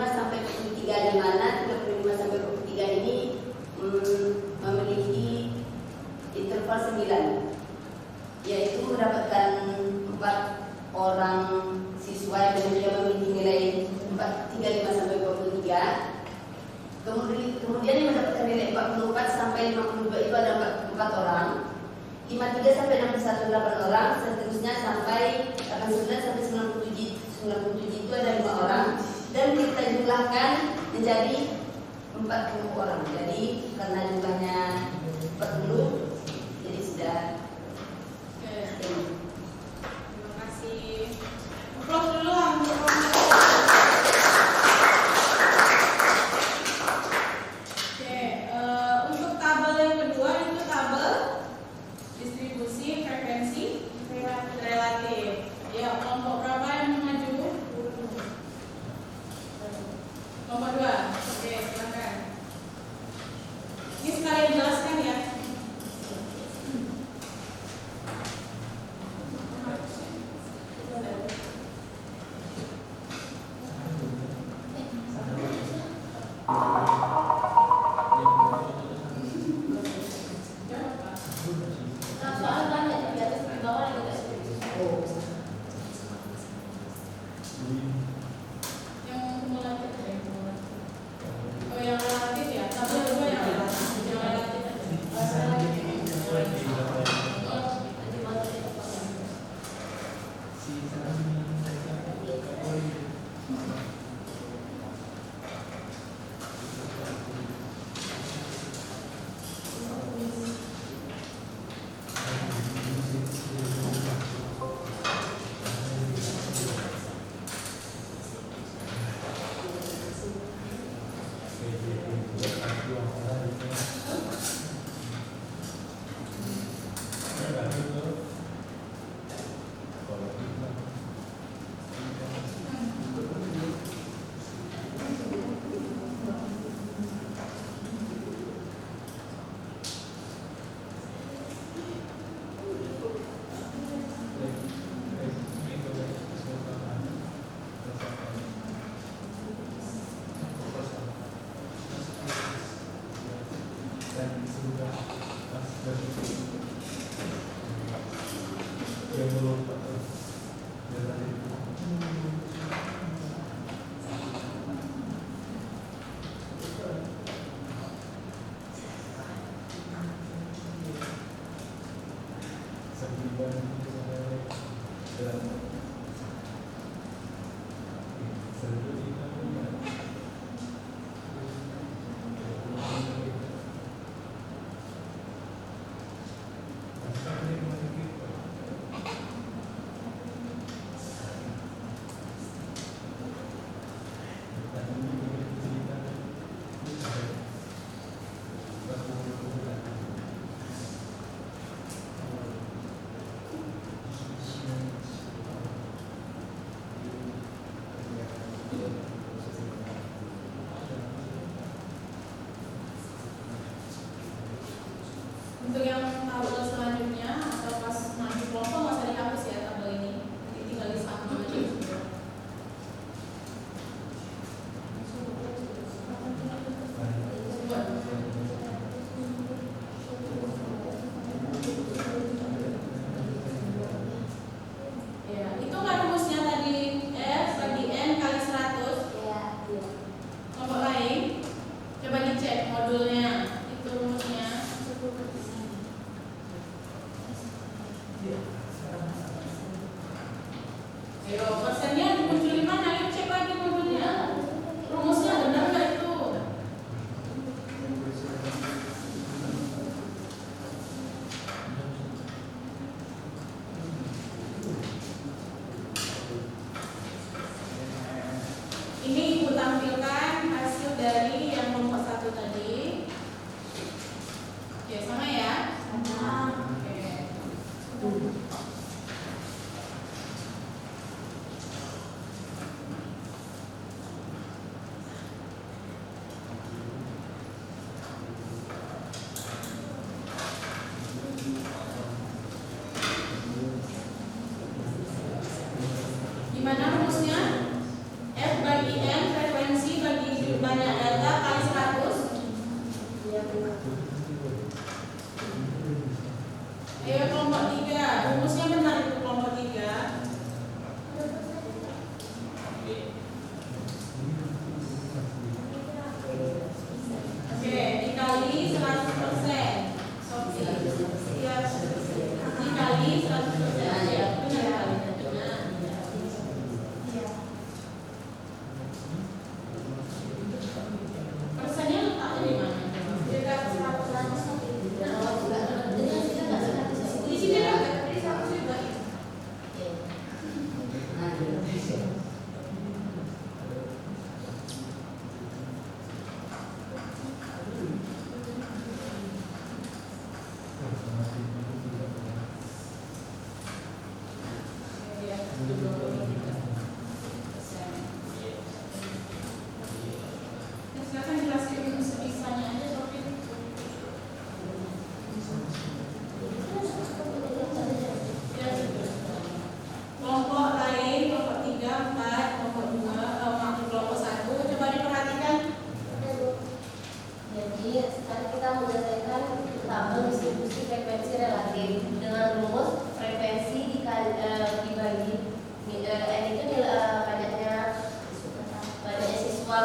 Kemudian yang mendapatkan nilai 44 sampai 52 itu ada 44 orang. 53 sampai 61 8 orang, seterusnya sampai 89 sampai 97 itu ada 5 orang, dan kita jumlahkan menjadi 40 orang. Jadi karena jumlahnya 40, jadi sudah. Oke. Terima kasih. Applause dulu untuk Oke, untuk tabel yang kedua itu tabel distribusi frekuensi relatif. Ya, kelompok berapa yang maju? Nomor 2. Oke, silakan. Ini sekalian jelaskan ya. Soal banyak di atas di bawah lagi tidak Yang kumulatif ya, kumulatif.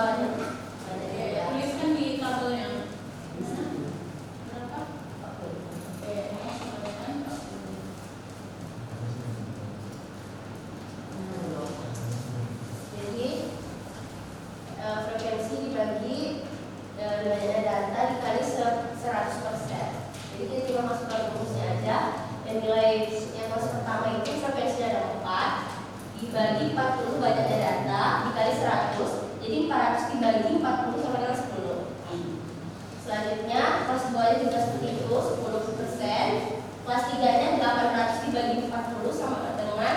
soalnya. Tuliskan di tabelnya. Mana? Berapa? Jadi frekuensi dibagi banyaknya data dikali 100%. Jadi kita tinggal masukkan rumusnya aja. Dan nilai yang kelas pertama itu frekuensinya ada 4 dibagi 40 banyaknya data dikali 100. Jadi 400 dibagi 40 sama dengan 10. Selanjutnya kelas 2 nya juga seperti itu 10%. Kelas 3 nya 800 dibagi 40 sama dengan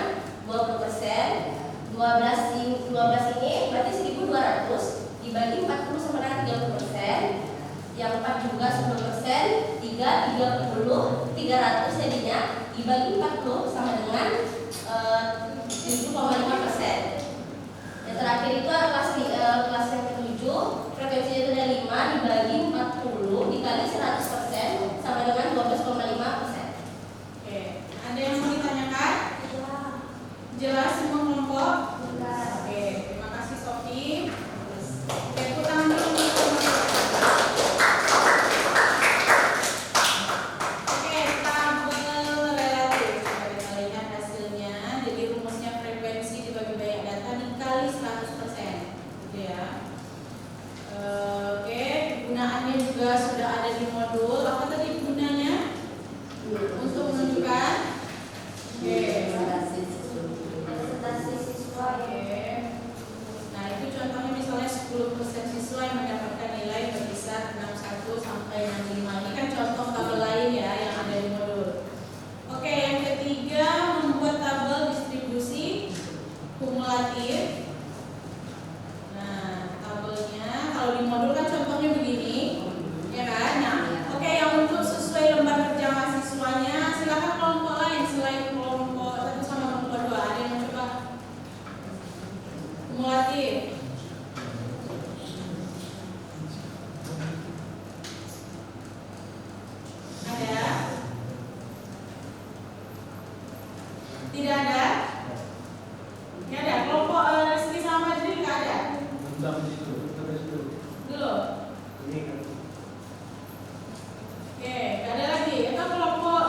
20%. 12 ini berarti 1200 dibagi 40 sama dengan 30%. Yang 4 juga 10%, 3 30, 300 jadinya dibagi 40 sama dengan 7,5%. Yang terakhir itu ada kelas yang ketujuh, frekuensinya itu ada 5 dibagi 40 dikali 100% sama dengan 12,5%. Oke, ada yang mau ditanyakan? Jelas semua kelompok? Oke, terima kasih Sofi. Oke, tepuk tangan dulu. Oke, tabel relatif. Coba kita lihat hasilnya. Jadi rumusnya frekuensi dibagi banyak data dikali 100%. Gitu ya. Oke, gunaannya juga sudah ada di modul. Apa tadi gunanya? Untuk menunjukkan. Oke. Presentasi siswa. Oke. Nah, itu contohnya misalnya 10% siswa yang mendapatkan nilai berkisar 61 sampai 65. Ini kan contoh tabel lain ya yang ada di modul. Oke, yang ketiga membuat tabel distribusi kumulatif. Nah, tabelnya kalau di modul kan contohnya begini. Ya kan? Nah, oke, yang untuk sesuai lembar kerja mahasiswanya silakan kelompok lain selain kelompok 1 sama kelompok 2. Ada yang coba kumulatif. Ada? Tidak ada? Tidak ada. Kelompok Rizky sama Majri nggak ada? Belum. Oke, nggak ada lagi. Atau kelompok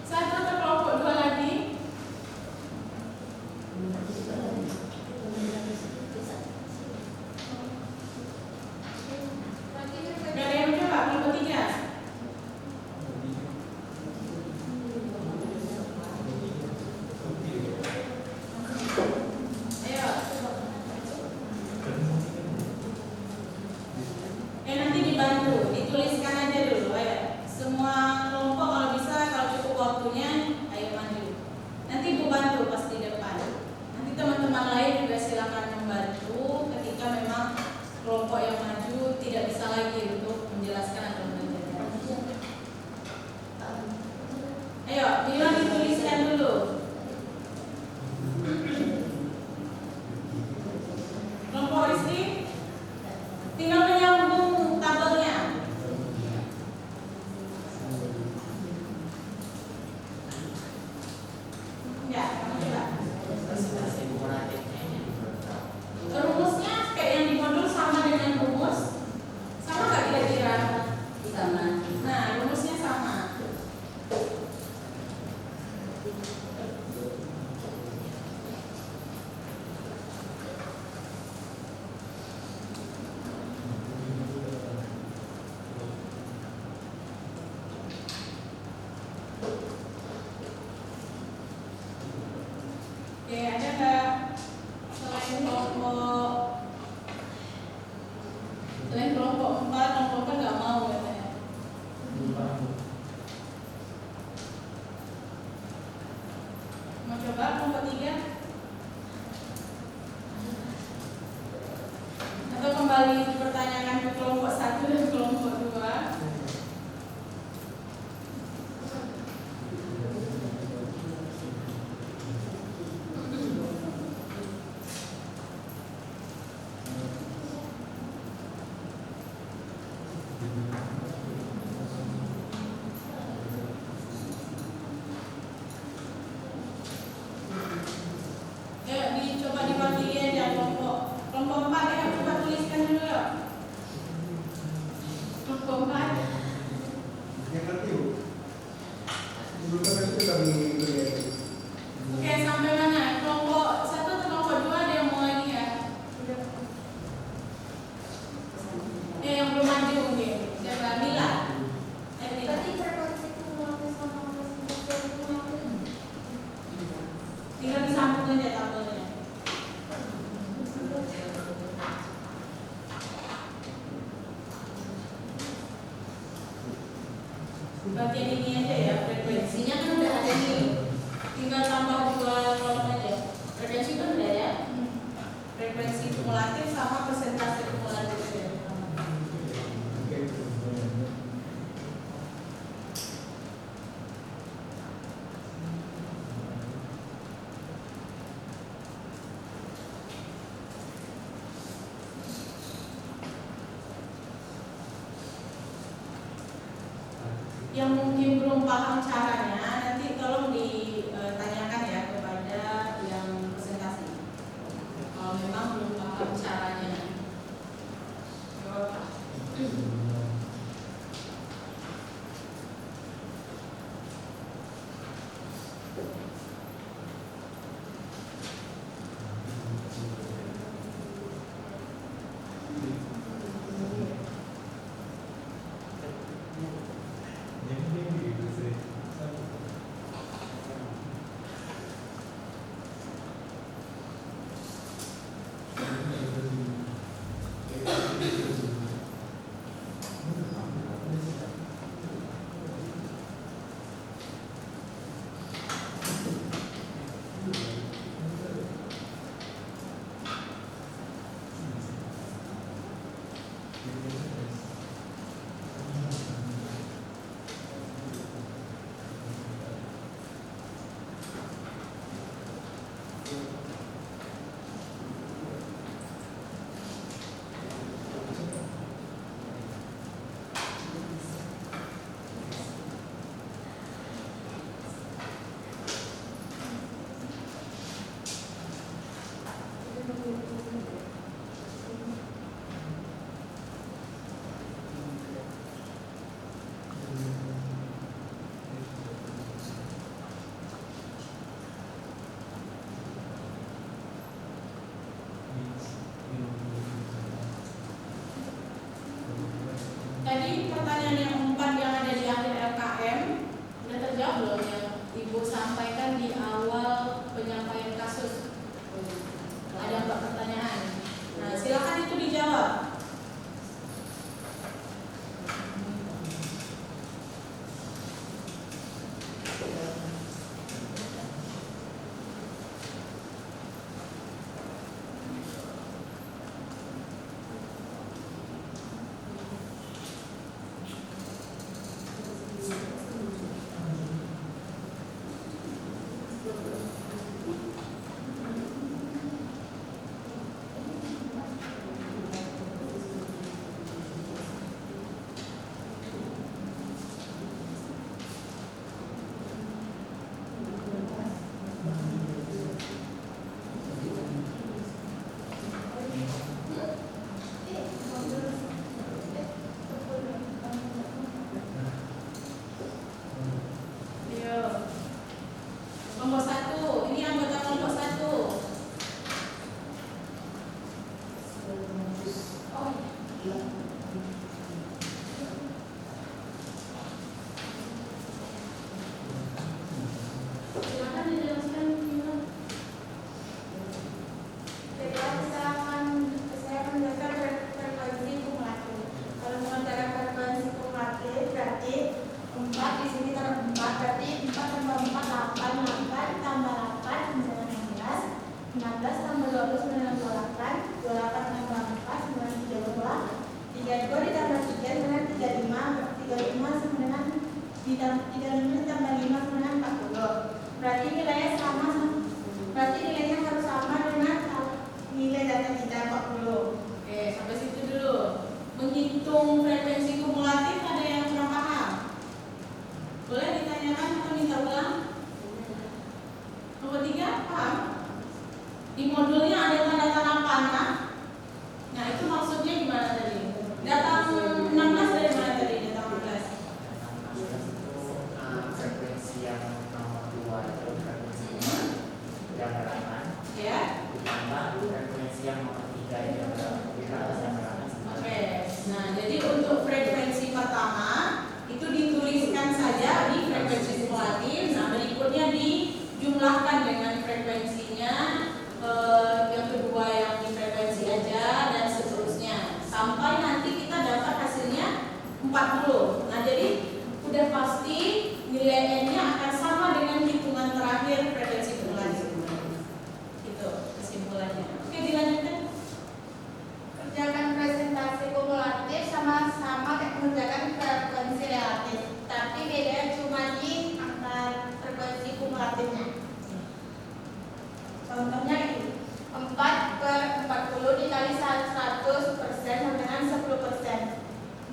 1 atau kelompok 2 lagi? Nggak ada yang mencoba. Kelompok 3. Ayo. Nanti dibantu, dituliskan aja dulu. Ayo. Semua kelompok kalau bisa, kalau cukup waktunya, ayo maju. Nanti Bu bantu pas di depan. Nanti teman-teman lain juga silakan membantu ketika memang kelompok yang maju tidak bisa lagi untuk menjelaskan atau mengajarkan. Ayo, bilang dituliskan dulu. Kelompok Rizky, tinggal menyambung tabelnya. Ya, kamu coba. Rumusnya kayak yang di modul sama dengan rumus. Sama nggak kira-kira? Sama. Nah, rumusnya sama. Oke, ada nggak selain kelompok 4, kelompok 4 nggak mau katanya. Mau coba kelompok 3? Atau kembali dipertanyakan ke kelompok 1 dan kelompok 2? Ayo dicoba dibagi aja kelompok 4 ya, coba tuliskan bagian ini aja ya, frekuensinya kan udah ada nih, tinggal tambah 2 kolom aja. Frekuensi kan udah ya, frekuensi kumulatif sama persentase kumulatif ya. Yang mungkin belum paham caranya, nanti tolong ditanyakan ya kepada yang presentasi. Kalau memang belum paham caranya. Tadi pertanyaan yang 4 yang ada di akhir LKM udah terjawab belum yang Ibu sampaikan di awal penyampaian kasus? Ada 4 pertanyaan. Nah, silakan itu dijawab. Nomor 1, ini anggota kelompok 1. Oh iya. Silakan dijelaskan gimana? Saya akan menjelaskan frekuensi kumulatif. Kalau mengenai frekuensi kumulatif berarti 4 di sini terdapat 4, berarti 4 tambah 4 8, 8 tambah 8 16, 16 tambah 12 28, 28 tambah 4 32, 32 ditambah 3 dengan 35, 35 sama dengan 35 tambah 5 sama dengan 40. Berarti nilainya sama, berarti nilainya harus sama dengan nilai data kita 40. Oke, sampai situ dulu. Menghitung frekuensi kumulatif ada yang kurang paham? Boleh ditanyakan atau minta ulang? Nomor 3, paham? Di modulnya ada tanda tangan panah. Nah, itu maksudnya gimana tadi? Data 16 dari mana tadi? Data 16. Frekuensi yang nomor 2 itu frekuensi yang berapan, Ya. ditambah frekuensi yang nomor 3 itu yang berapan. Oke. Nah, jadi untuk frekuensi pertama itu dituliskan saja di frekuensi kumulatif. Nah, berikutnya dijumlahkan dengan frekuensinya, yang kedua yang di frekuensi aja, dan seterusnya sampai nanti kita dapat hasilnya 40. Nah, jadi udah pasti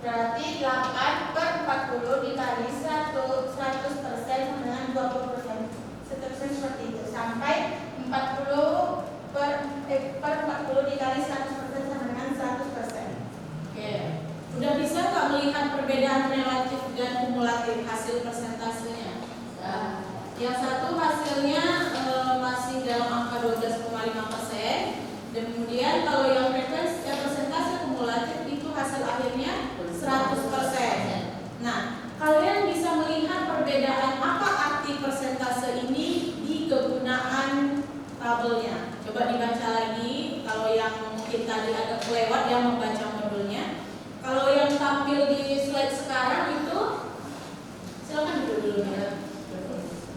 Berarti 8/40 dikali 100% sama dengan 20%. Seterusnya seperti itu sampai 40/40 dikali 100% sama dengan 100%. Oke. Udah bisa nggak melihat perbedaan relatif dan kumulatif hasil persentasenya? Yang satu hasilnya masih dalam angka 12,5%. Dan kemudian kalau yang persentase kumulatif itu hasil akhirnya 100%. Nah, kalian bisa melihat perbedaan apa arti persentase ini di kegunaan tabelnya. Coba dibaca lagi. Kalau yang mungkin tadi agak kelewat yang membaca modulnya. Kalau yang tampil di slide sekarang itu silakan dulu ya.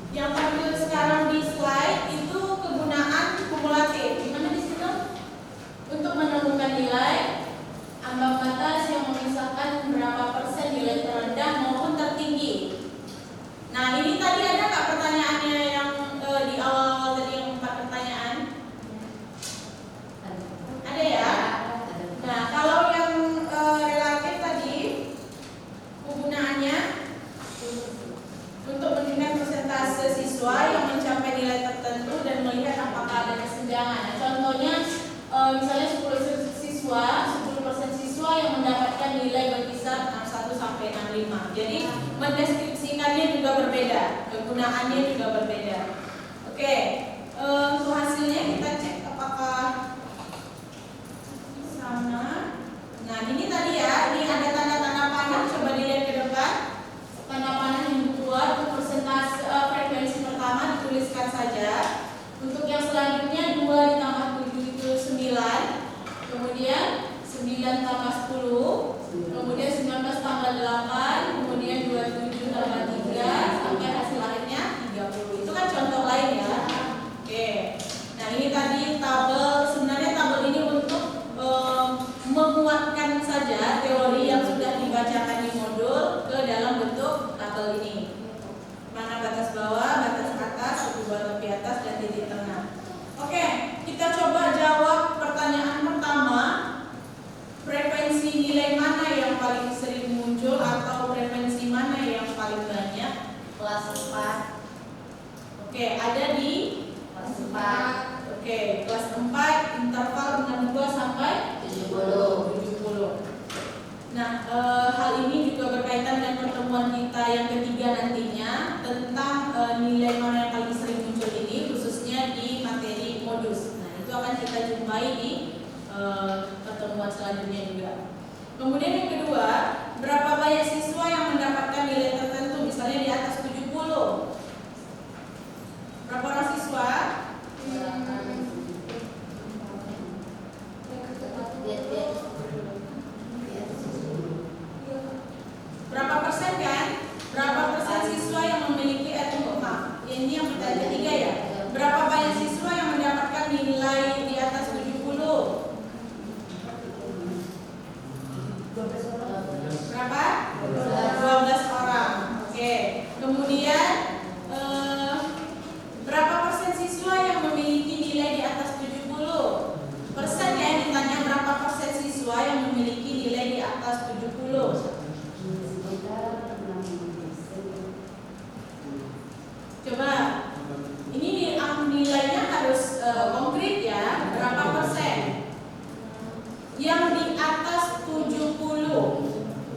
Yang tampil sekarang di slide itu kegunaan kumulatif. Gimana di situ? Untuk menemukan nilai ambang batas yang memisahkan berapa persen nilai terendah maupun tertinggi. Nah, ini tadi ada nggak pertanyaannya yang di awal tadi yang 4 pertanyaan? Ada ya? Nah, kalau yang relatif tadi kegunaannya untuk menilai persentase siswa yang mencapai nilai tertentu dan melihat apakah ada kesenjangan. Contohnya misalnya 10% siswa yang mendapatkan nilai berkisar 61 sampai 65. Jadi mendeskripsikannya juga berbeda, kegunaannya juga berbeda. Oke, untuk hasilnya kita cek apakah sama. Nah, ini tadi ya, ini ada tanda-tanda panah, coba dilihat ke depan. Tanda panah yang dibuat untuk persentase frekuensi pertama dituliskan saja. Untuk yang selanjutnya 2 ditambah 7 itu 9. Kemudian 9 tambah 10, kemudian 19 tambah 8, kemudian 27 tambah 3 sampai hasil akhirnya 30. Itu kan contoh lain ya. Oke. Nah, ini tadi tabel, sebenarnya tabel ini untuk menguatkan saja teori yang sudah dibacakan di modul ke dalam bentuk tabel ini. Mana batas bawah, batas atas, suku bunga tepi atas dan titik tengah. Oke, kita coba jawab pertanyaan pertama. Frekuensi nilai mana yang paling sering muncul atau frekuensi mana yang paling banyak? Kelas 4. Oke, ada di Kelas 4. Oke, kelas 4 interval 62 sampai 70. Nah, hal ini juga berkaitan dengan pertemuan kita yang ketiga nantinya tentang nilai mana yang paling sering muncul ini, khususnya di materi modus. Nah, itu akan kita jumpai di pertemuan selanjutnya juga. Kemudian yang kedua, berapa banyak siswa yang mendapatkan nilai tertentu, misalnya di atas 70? Berapa orang siswa? Berapa persen kan? Berapa persen siswa yang memiliki maaf, ini yang pertanyaan ketiga ya. Berapa banyak siswa yang mendapatkan nilai di atas 70? Berapa? 12 orang. Oke. Kemudian berapa persen siswa yang memiliki nilai di atas 70? Persen ya, ditanya berapa persen siswa yang memiliki nilai di atas 70? Coba, ini nilainya harus konkret ya. Berapa persen? Yang di atas 70.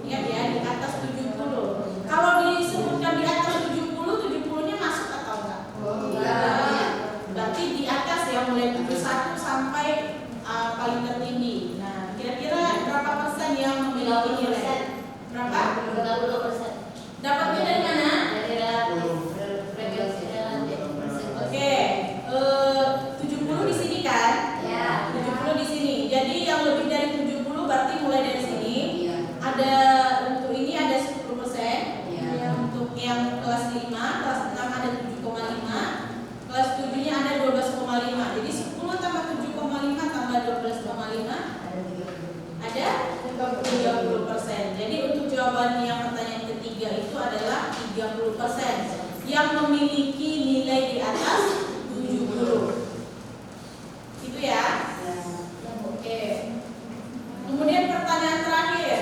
Ingat ya, di atas 70. Kalau disebutkan di atas 70, 70-nya masuk atau enggak? Enggak. Berarti di atas ya, mulai 71 sampai paling tertinggi. Nah, kira-kira berapa persen yang memiliki nilai? Berapa? 30%. Dapatnya dari mana? Dari relatif, frekuensi relatif. Oke, 70 di sini kan? Ya. 70 di sini. Jadi yang lebih dari 70 berarti mulai dari sini. Iya. Ada untuk ini ada 10%. Iya. Untuk yang kelas 5, kelas 6 ada 7,5. Kelas 7-nya ada 12,5. Jadi 10 tambah 7,5 tambah 12,5 ada 30%. Jadi untuk jawaban yang pertanyaan ketiga itu adalah 30% yang memiliki nilai di atas 70. Itu ya. Oke. Kemudian pertanyaan terakhir.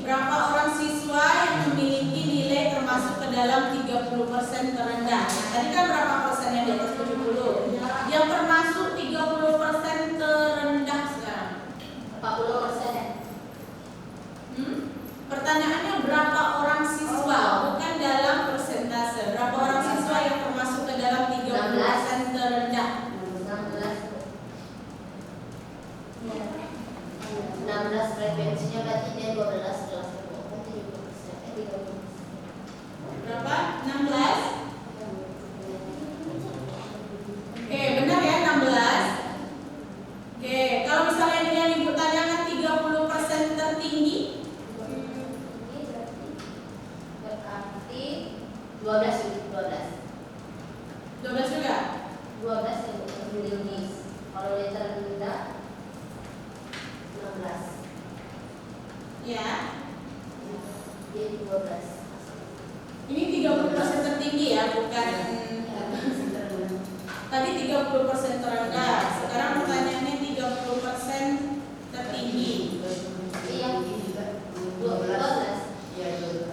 berapa orang siswa yang memiliki nilai termasuk ke dalam 30% terendah. Nah, tadi kan berapa persen yang di atas 70? Yang termasuk 30% terendah sekarang. 40%. Pertanyaannya berapa orang siswa, bukan dalam persentase. Berapa orang siswa yang termasuk ke dalam 30% terendah? 16 frekuensinya berarti dia 12 kelas berapa? 30%. Berapa? 16? Oke, benar ya 16. Oke, kalau misalnya dengan ibu tanyakan 30% tertinggi, Berarti 12 juga. 12 yang tertinggi. Kalau dia terendah 16. Ya. Dia 12. Ini 30% tertinggi ya, bukan tadi 30% terendah. Sekarang pertanyaannya 30% tertinggi. Iya. 12. Ya 12.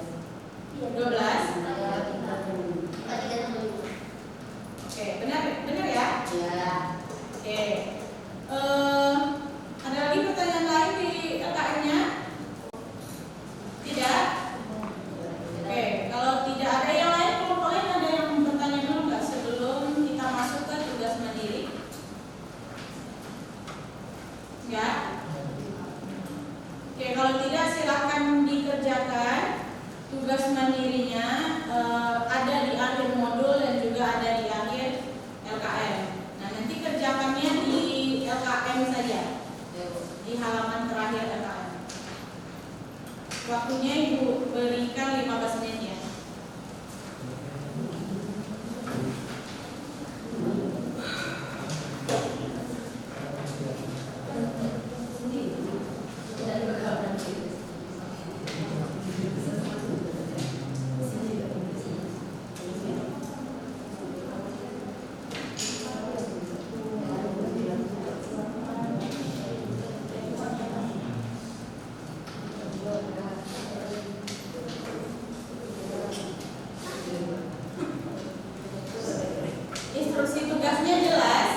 12. Tadi kan Oke, benar ya? ya. Oke. Ada lagi pertanyaan lain di LKM-nya? Tidak? Oke, kalau tidak ada yang lain, kelompok lain ada yang bertanya dulu nggak sebelum kita masuk ke tugas mandiri? Enggak? Oke, kalau tidak silakan dikerjakan. Tugas mandirinya ada di akhir modul dan juga ada di akhir LKM. Nah, nanti kerjakannya di LKM saja, di halaman terakhir LKM. Waktunya Ibu berikan 15 menit ya. Instruksi tugasnya jelas?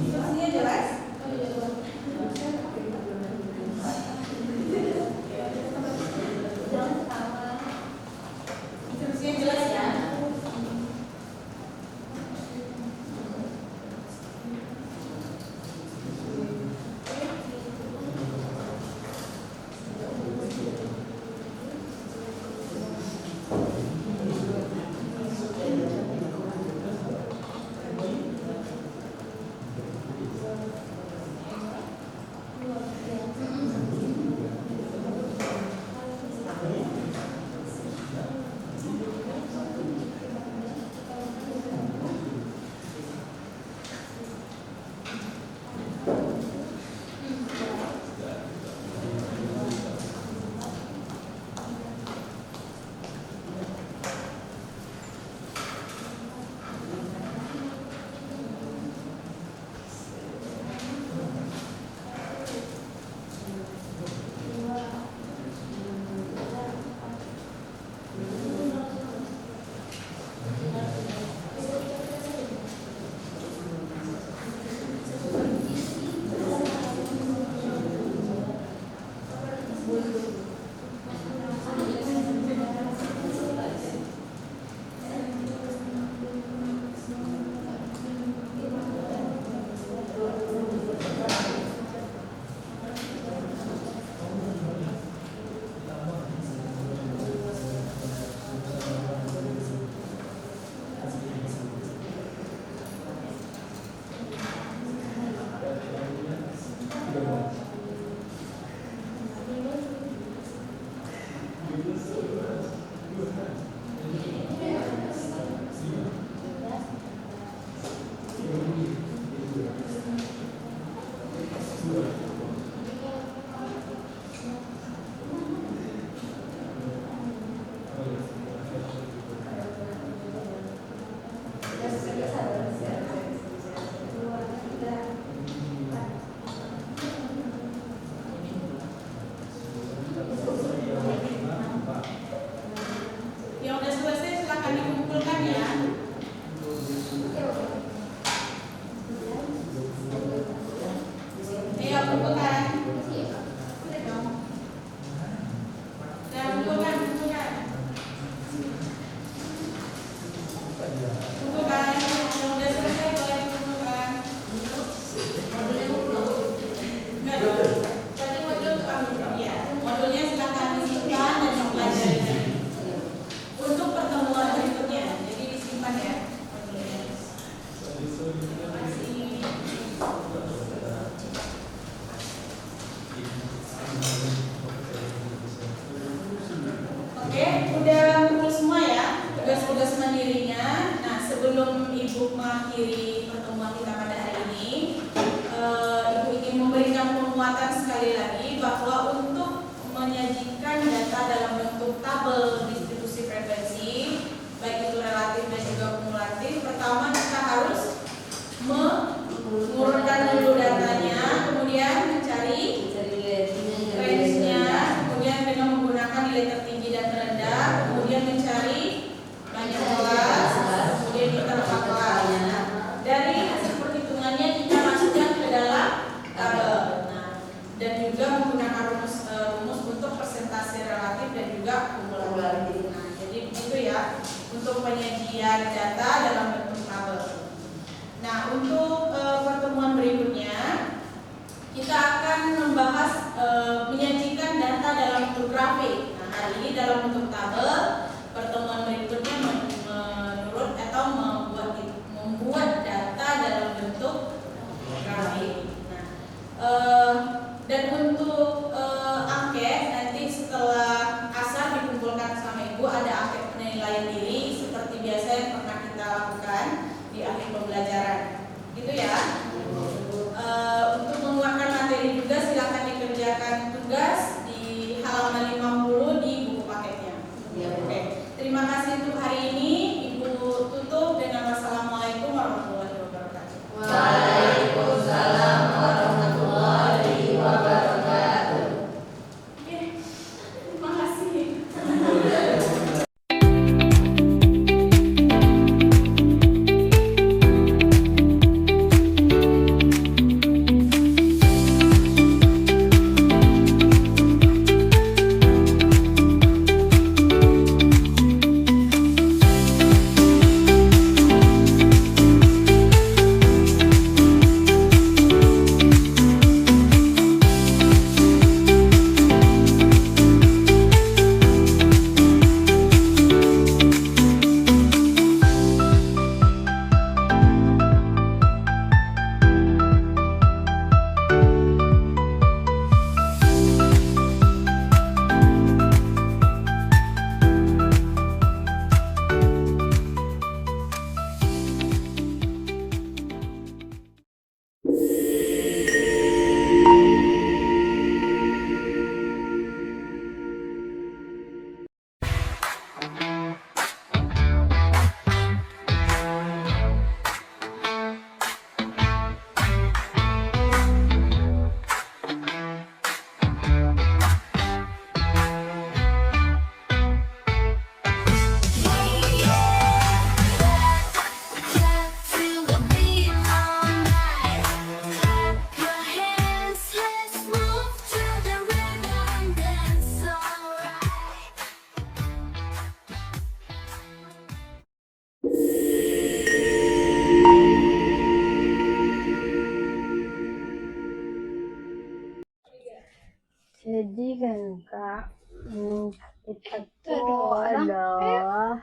Instruksinya jelas? Instruksinya jelas ya? Yang udah selesai silahkan dikumpulkan ya. Ayo kumpulkan. Nah, kumpulkan. Kumpulkan. Yang udah selesai boleh dikumpulkan. Enggak dong. Tadi modul ya. Modulnya silahkan disimpan dan dipelajari untuk pertemuan berikutnya. Jadi disimpan ya modulnya. Terima kasih. Oke, udah kumpul semua ya tugas-tugas mandirinya. Nah, sebelum Ibu mengakhiri pertemuan kita pada hari ini, Ibu ingin memberikan penguatan sekali lagi bahwa untuk menyajikan data dalam bentuk tabel distribusi frekuensi, baik itu relatif dan juga kumulatif, pertama kita harus mengurutkan dulu datanya, kemudian mencari range-nya, kemudian dengan menggunakan nilai tertinggi dan terendah, kemudian mencari banyak kelas, kemudian kita kelas. Dari hasil perhitungannya kita masukkan ke dalam tabel. Nah, dan juga menggunakan rumus untuk persentase relatif dan juga kumulatif. Nah, jadi begitu ya untuk penyajian data dalam bentuk tabel. Nah, untuk pertemuan berikutnya kita akan membahas menyajikan data dalam bentuk grafik. Nah, hari ini dalam bentuk tabel. Pertemuan berikutnya menurut atau membuat data dalam bentuk grafik. Nah, dan untuk angket nanti setelah asar dikumpulkan sama Ibu ada angket penilaian diri seperti biasa yang pernah kita lakukan di akhir pembelajaran. Gitu ya. Untuk mengeluarkan materi juga silakan dikerjakan tugas di halaman 50 di buku paketnya. Oke. Terima kasih untuk hari ini. Ibu tutup dengan wassalamualaikum warahmatullahi wabarakatuh. Waalaikumsalam warahmatullahi wabarakatuh. Oke. Terima kasih. Jadi kan Kak, kita tuh adalah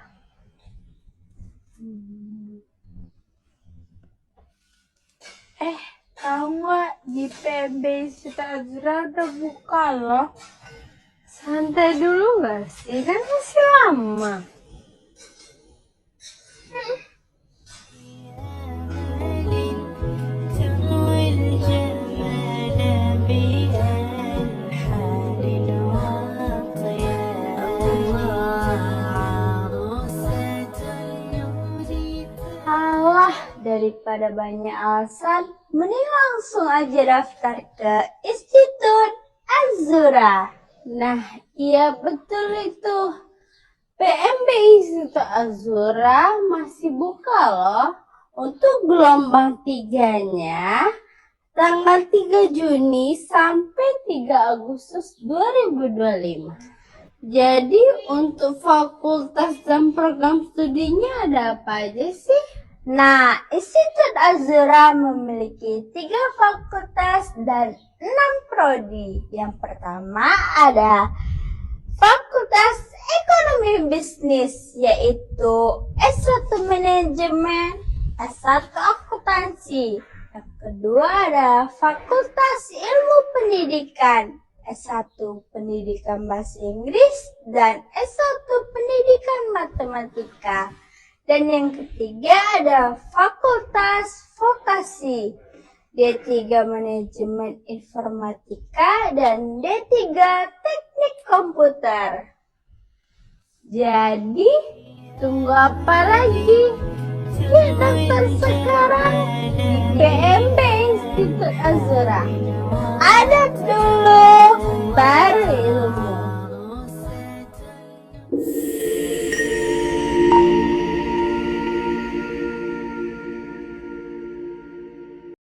tahu nggak di PB Sita Azra udah buka loh. Santai dulu nggak sih? Kan masih lama. Daripada banyak alasan, mending langsung aja daftar ke Institut Azura. Nah, iya betul itu. PMB Institut Azura masih buka loh untuk gelombang 3-nya tanggal 3 Juni sampai 3 Agustus 2025. Jadi untuk fakultas dan program studinya ada apa aja sih? Nah, Institut Azura memiliki 3 fakultas dan 6 prodi. Yang pertama ada Fakultas Ekonomi Bisnis, yaitu S1 Manajemen, S1 Akuntansi. Yang kedua ada Fakultas Ilmu Pendidikan, S1 Pendidikan Bahasa Inggris, dan S1 Pendidikan Matematika. Dan yang ketiga ada Fakultas Vokasi, D3 Manajemen Informatika, dan D3 Teknik Komputer. Jadi, tunggu apa lagi? Yuk daftar sekarang di PMB Institut Azura. Adab dulu, baru ilmu.